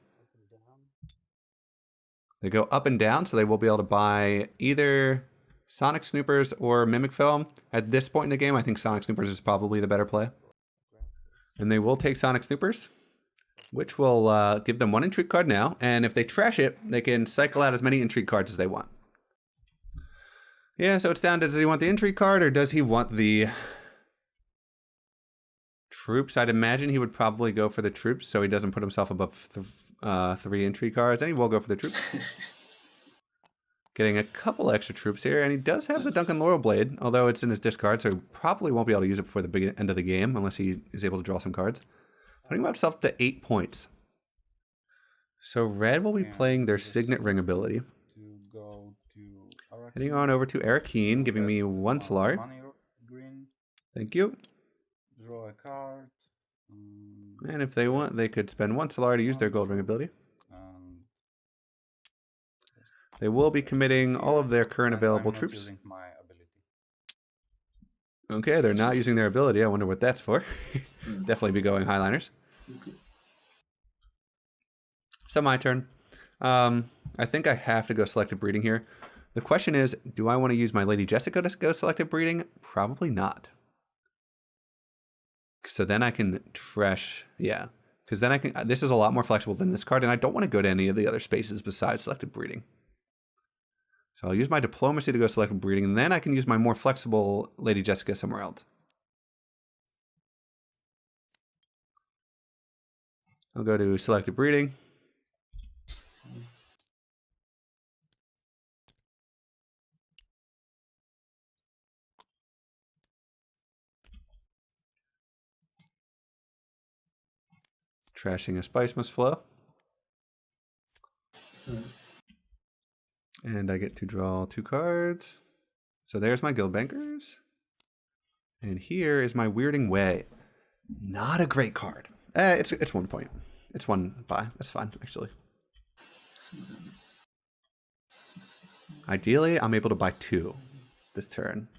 They go up and down, so they will be able to buy either Sonic Snoopers or Mimic Film. At this point in the game, I think Sonic Snoopers is probably the better play. And they will take Sonic Snoopers, which will give them one Intrigue card now. And if they trash it, they can cycle out as many Intrigue cards as they want. Yeah, so it's down to, does he want the Intrigue card or does he want the troops? I'd imagine he would probably go for the troops so he doesn't put himself above 3 Intrigue cards. And he will go for the troops. Getting a couple extra troops here, and he does have the Duncan Laurel Blade, although it's in his discard, so he probably won't be able to use it before the end of the game unless he is able to draw some cards. Putting himself to 8 points. So red will be playing their Signet Ring ability. Heading on over to Arakeen, giving me 1 Solari. Thank you. Draw a card. And if they want, they could spend 1 Solari to use their Gold Ring ability. They will be committing all of their current available troops. Okay, they're not using their ability. I wonder what that's for. Definitely be going Highliners. So my turn. I think I have to go Selective Breeding here. The question is, do I want to use my Lady Jessica to go Selective Breeding? Probably not. So then I can trash, yeah. Because then I can, this is a lot more flexible than this card, and I don't want to go to any of the other spaces besides Selective Breeding. So I'll use my Diplomacy to go Selective Breeding, and then I can use my more flexible Lady Jessica somewhere else. I'll go to Selective Breeding. Trashing a Spice Must Flow. And I get to draw 2 cards. So there's my Guild Bankers. And here is my Weirding Way. Not a great card. It's 1 point. It's 1 buy. That's fine, actually. Ideally, I'm able to buy 2 this turn.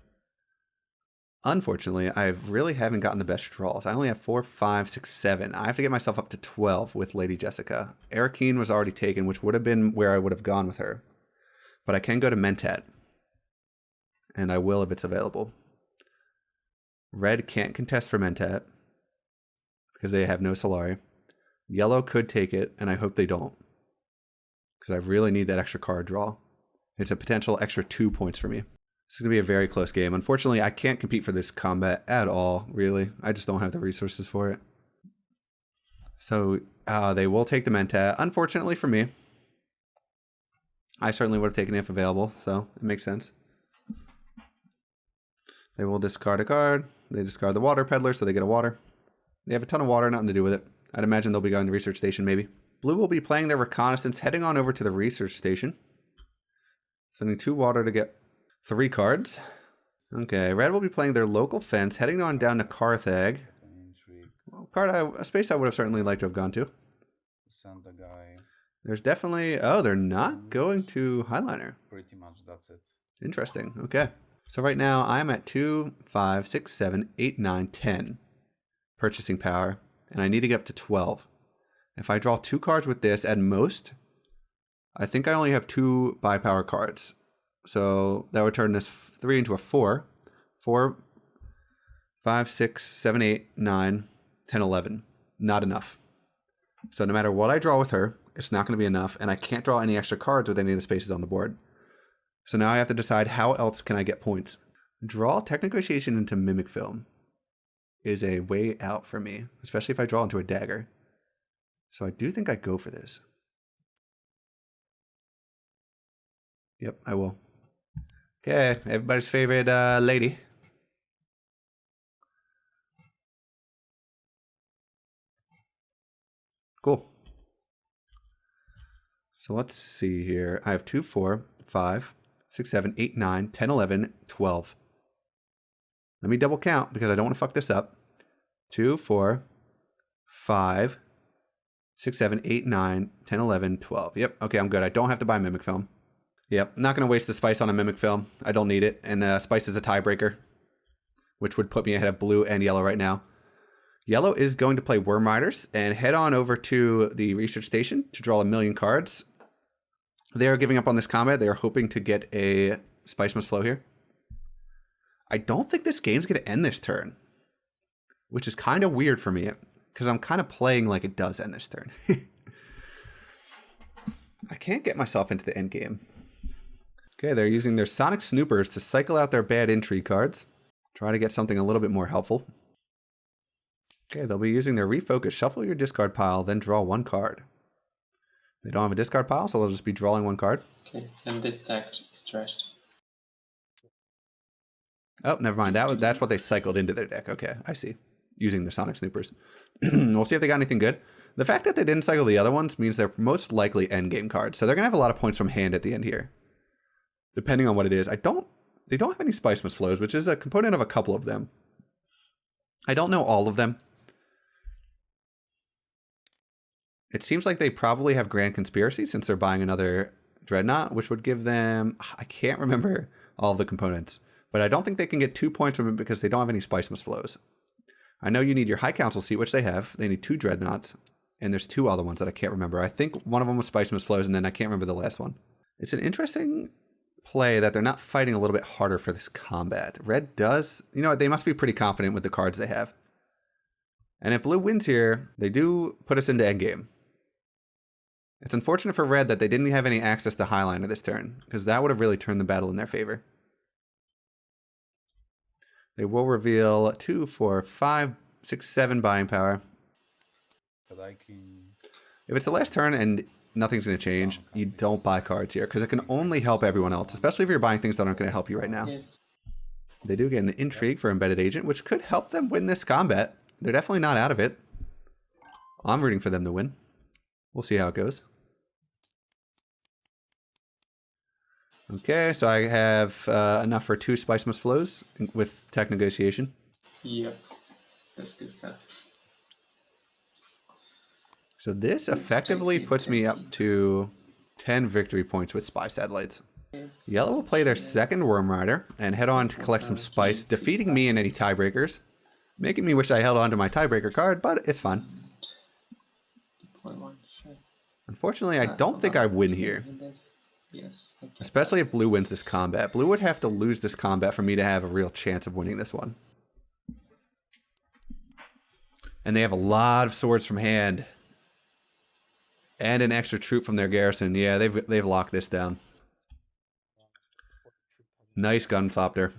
Unfortunately, I really haven't gotten the best draws. I only have 4, 5, 6, 7. I have to get myself up to 12 with Lady Jessica. Arakeen was already taken, which would have been where I would have gone with her. But I can go to Mentat. And I will if it's available. Red can't contest for Mentat because they have no Solari. Yellow could take it, and I hope they don't. Because I really need that extra card draw. It's a potential extra 2 points for me. This is going to be a very close game. Unfortunately, I can't compete for this combat at all, really. I just don't have the resources for it. So they will take the Mentat. Unfortunately for me. I certainly would have taken it if available, so it makes sense. They will discard a card. They discard the Water Peddler, so they get a water. They have a ton of water, nothing to do with it. I'd imagine they'll be going to Research Station, maybe. Blue will be playing their Reconnaissance, heading on over to the Research Station. Sending 2 water to get 3 cards. Okay, red will be playing their Local Fence, heading on down to Carthag. Well, a space I would have certainly liked to have gone to. Send the guy. There's definitely... Oh, they're not going to Highliner. Pretty much, that's it. Interesting. Okay. So right now, I'm at 2, 5, 6, 7, 8, 9, 10 purchasing power, and I need to get up to 12. If I draw 2 cards with this, at most, I think I only have 2 buy power cards. So that would turn this 3 into a 4. 4, 5, 6, 7, 8, 9, 10, 11. Not enough. So no matter what I draw with her, it's not going to be enough, and I can't draw any extra cards with any of the spaces on the board. So now I have to decide how else can I get points. Draw Tech Negotiation into Mimic Film is a way out for me, especially if I draw into a dagger. So I do think I go for this. Yep, I will. Okay, everybody's favorite lady. Cool. So let's see here. I have 2, 4, 5, 6, 7, 8, 9, 10, 11, 12. Let me double count because I don't want to fuck this up. 2, 4, 5, 6, 7, 8, 9, 10, 11, 12. Yep, okay, I'm good. I don't have to buy Mimic Film. Yep, I'm not going to waste the spice on a Mimic Film. I don't need it. And spice is a tiebreaker, which would put me ahead of blue and yellow right now. Yellow is going to play Worm Riders and head on over to the research station to draw 1,000,000 cards. They are giving up on this combat. They are hoping to get a Spice Must Flow here. I don't think this game's going to end this turn, which is kind of weird for me because I'm kind of playing like it does end this turn. I can't get myself into the end game. Okay, they're using their Sonic Snoopers to cycle out their bad intrigue cards. Try to get something a little bit more helpful. Okay, they'll be using their Refocus. Shuffle your discard pile, then draw 1 card. They don't have a discard pile, so they'll just be drawing 1 card. Okay, and this deck is trashed. Oh, never mind. That's what they cycled into their deck. Okay, I see. Using the Sonic Snoopers. We'll see if they got anything good. The fact that they didn't cycle the other ones means they're most likely endgame cards. So they're going to have a lot of points from hand at the end here. Depending on what it is. They don't have any Spice Must Flows, which is a component of a couple of them. I don't know all of them. It seems like they probably have Grand Conspiracy since they're buying another Dreadnought, which would give them... I can't remember all of the components. But I don't think they can get 2 points from it because they don't have any Spice Must Flows. I know you need your High Council seat, which they have. They need 2 Dreadnoughts. And there's 2 other ones that I can't remember. I think one of them was Spice Must Flows, and then I can't remember the last one. It's an interesting play that they're not fighting a little bit harder for this combat. Red does... You know what? They must be pretty confident with the cards they have. And if blue wins here, they do put us into endgame. It's unfortunate for red that they didn't have any access to Highliner this turn, because that would have really turned the battle in their favor. They will reveal 2, 4, 5, 6, 7 buying power. If it's the last turn and nothing's going to change, you don't buy cards here, because it can only help everyone else, especially if you're buying things that aren't going to help you right now. Yes. They do get an Intrigue for Embedded Agent, which could help them win this combat. They're definitely not out of it. I'm rooting for them to win. We'll see how it goes. Okay, so I have enough for 2 Spice Must Flows with Tech Negotiation. Yep, that's good stuff. So this effectively puts me up to 10 victory points with Spy Satellites. Yes. Yellow will play their second Worm Rider and head on to collect some spice, defeating me in any tiebreakers, making me wish I held on to my tiebreaker card, but it's fine. Unfortunately, I don't think I win here. Yes. Especially if blue wins this combat. Blue would have to lose this combat for me to have a real chance of winning this one. And they have a lot of swords from hand. And an extra troop from their garrison. Yeah, they've locked this down. Nice Gunthopter.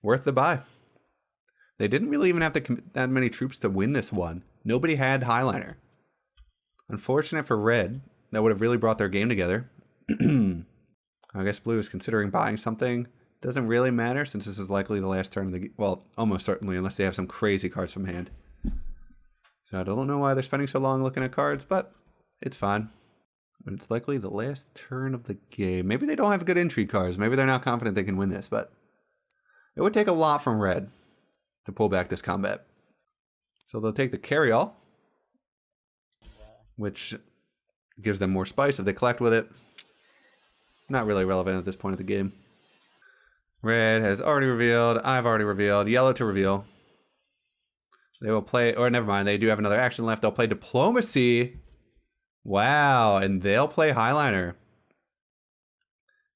Worth the buy. They didn't really even have to commit that many troops to win this one. Nobody had Highliner. Unfortunate for red. That would have really brought their game together. I guess blue is considering buying something. Doesn't really matter since this is likely the last turn of the game. Well, almost certainly, unless they have some crazy cards from hand. So I don't know why they're spending so long looking at cards, but it's fine. But it's likely the last turn of the game. Maybe they don't have good intrigue cards. Maybe they're not confident they can win this, but it would take a lot from red to pull back this combat. So they'll take the carry-all, which gives them more spice if they collect with it. Not really relevant at this point of the game. Red has already revealed. I've already revealed. Yellow to reveal. They will play, or never mind, they do have another action left. They'll play Diplomacy. Wow, and they'll play Highliner.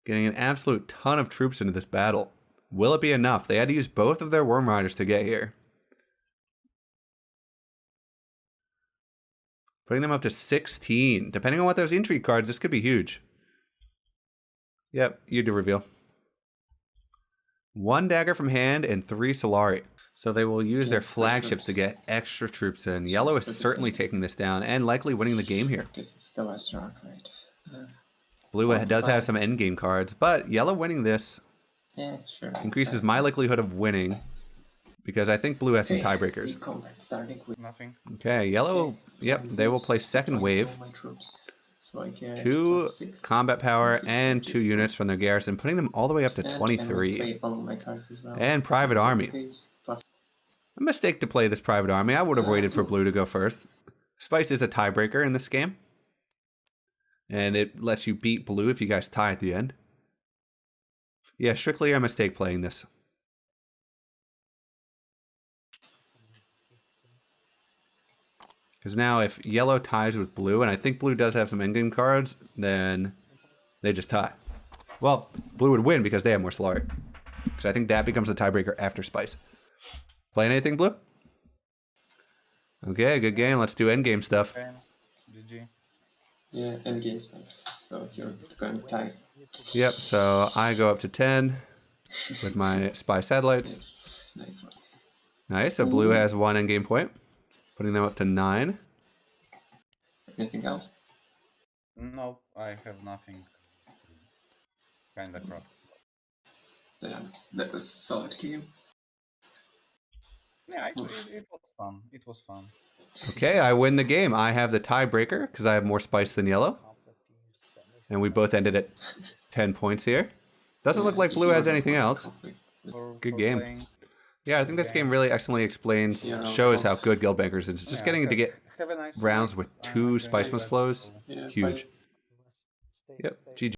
Getting an absolute ton of troops into this battle. Will it be enough? They had to use both of their Worm Riders to get here. Putting them up to 16. Depending on what those intrigue cards, this could be huge. Yep, you do reveal. 1 dagger from hand and 3 Solari. So they will use their flagships to get extra troops in. Yellow is certainly taking this down and likely winning the game here. Guess it's the last round, right? Blue does have some endgame cards, but yellow winning this increases my likelihood of winning because I think blue has some tiebreakers. Nothing. Okay, yellow, yep, they will play second wave. So I get 2 +6 combat power +6 and 2 which is units from their garrison, putting them all the way up to and 23. I play all of my cards as well. And private So army. days plus A mistake to play this private army. I would have waited for blue to go first. Spice is a tiebreaker in this game. And it lets you beat blue if you guys tie at the end. Yeah, strictly a mistake playing this. Because now if yellow ties with blue, and I think blue does have some endgame cards, then they just tie. Well, blue would win because they have more slaughter. So I think that becomes the tiebreaker after Spice. Playing anything, blue? Okay, good game. Let's do endgame stuff. Okay. GG. yeah, endgame stuff. So you're going to tie. Yep, so I go up to 10 with my spy satellites. Nice one. Nice, so blue has 1 endgame point, putting them up to 9. Anything else? No, I have nothing. Kinda crap. Damn, that was a solid game. Yeah, it was fun. It was fun. Okay, I win the game. I have the tiebreaker because I have more spice than yellow. And we both ended at 10 points here. Doesn't look like blue has anything else. Good game. Playing. Yeah, I think this game really excellently explains, Yeah, shows how folks. good Guild Bankers is. Just getting to get Have a nice rounds night. with I'm 2 enjoying Spicemas that. flows, Yeah, huge. Stay Yep, safe. GG.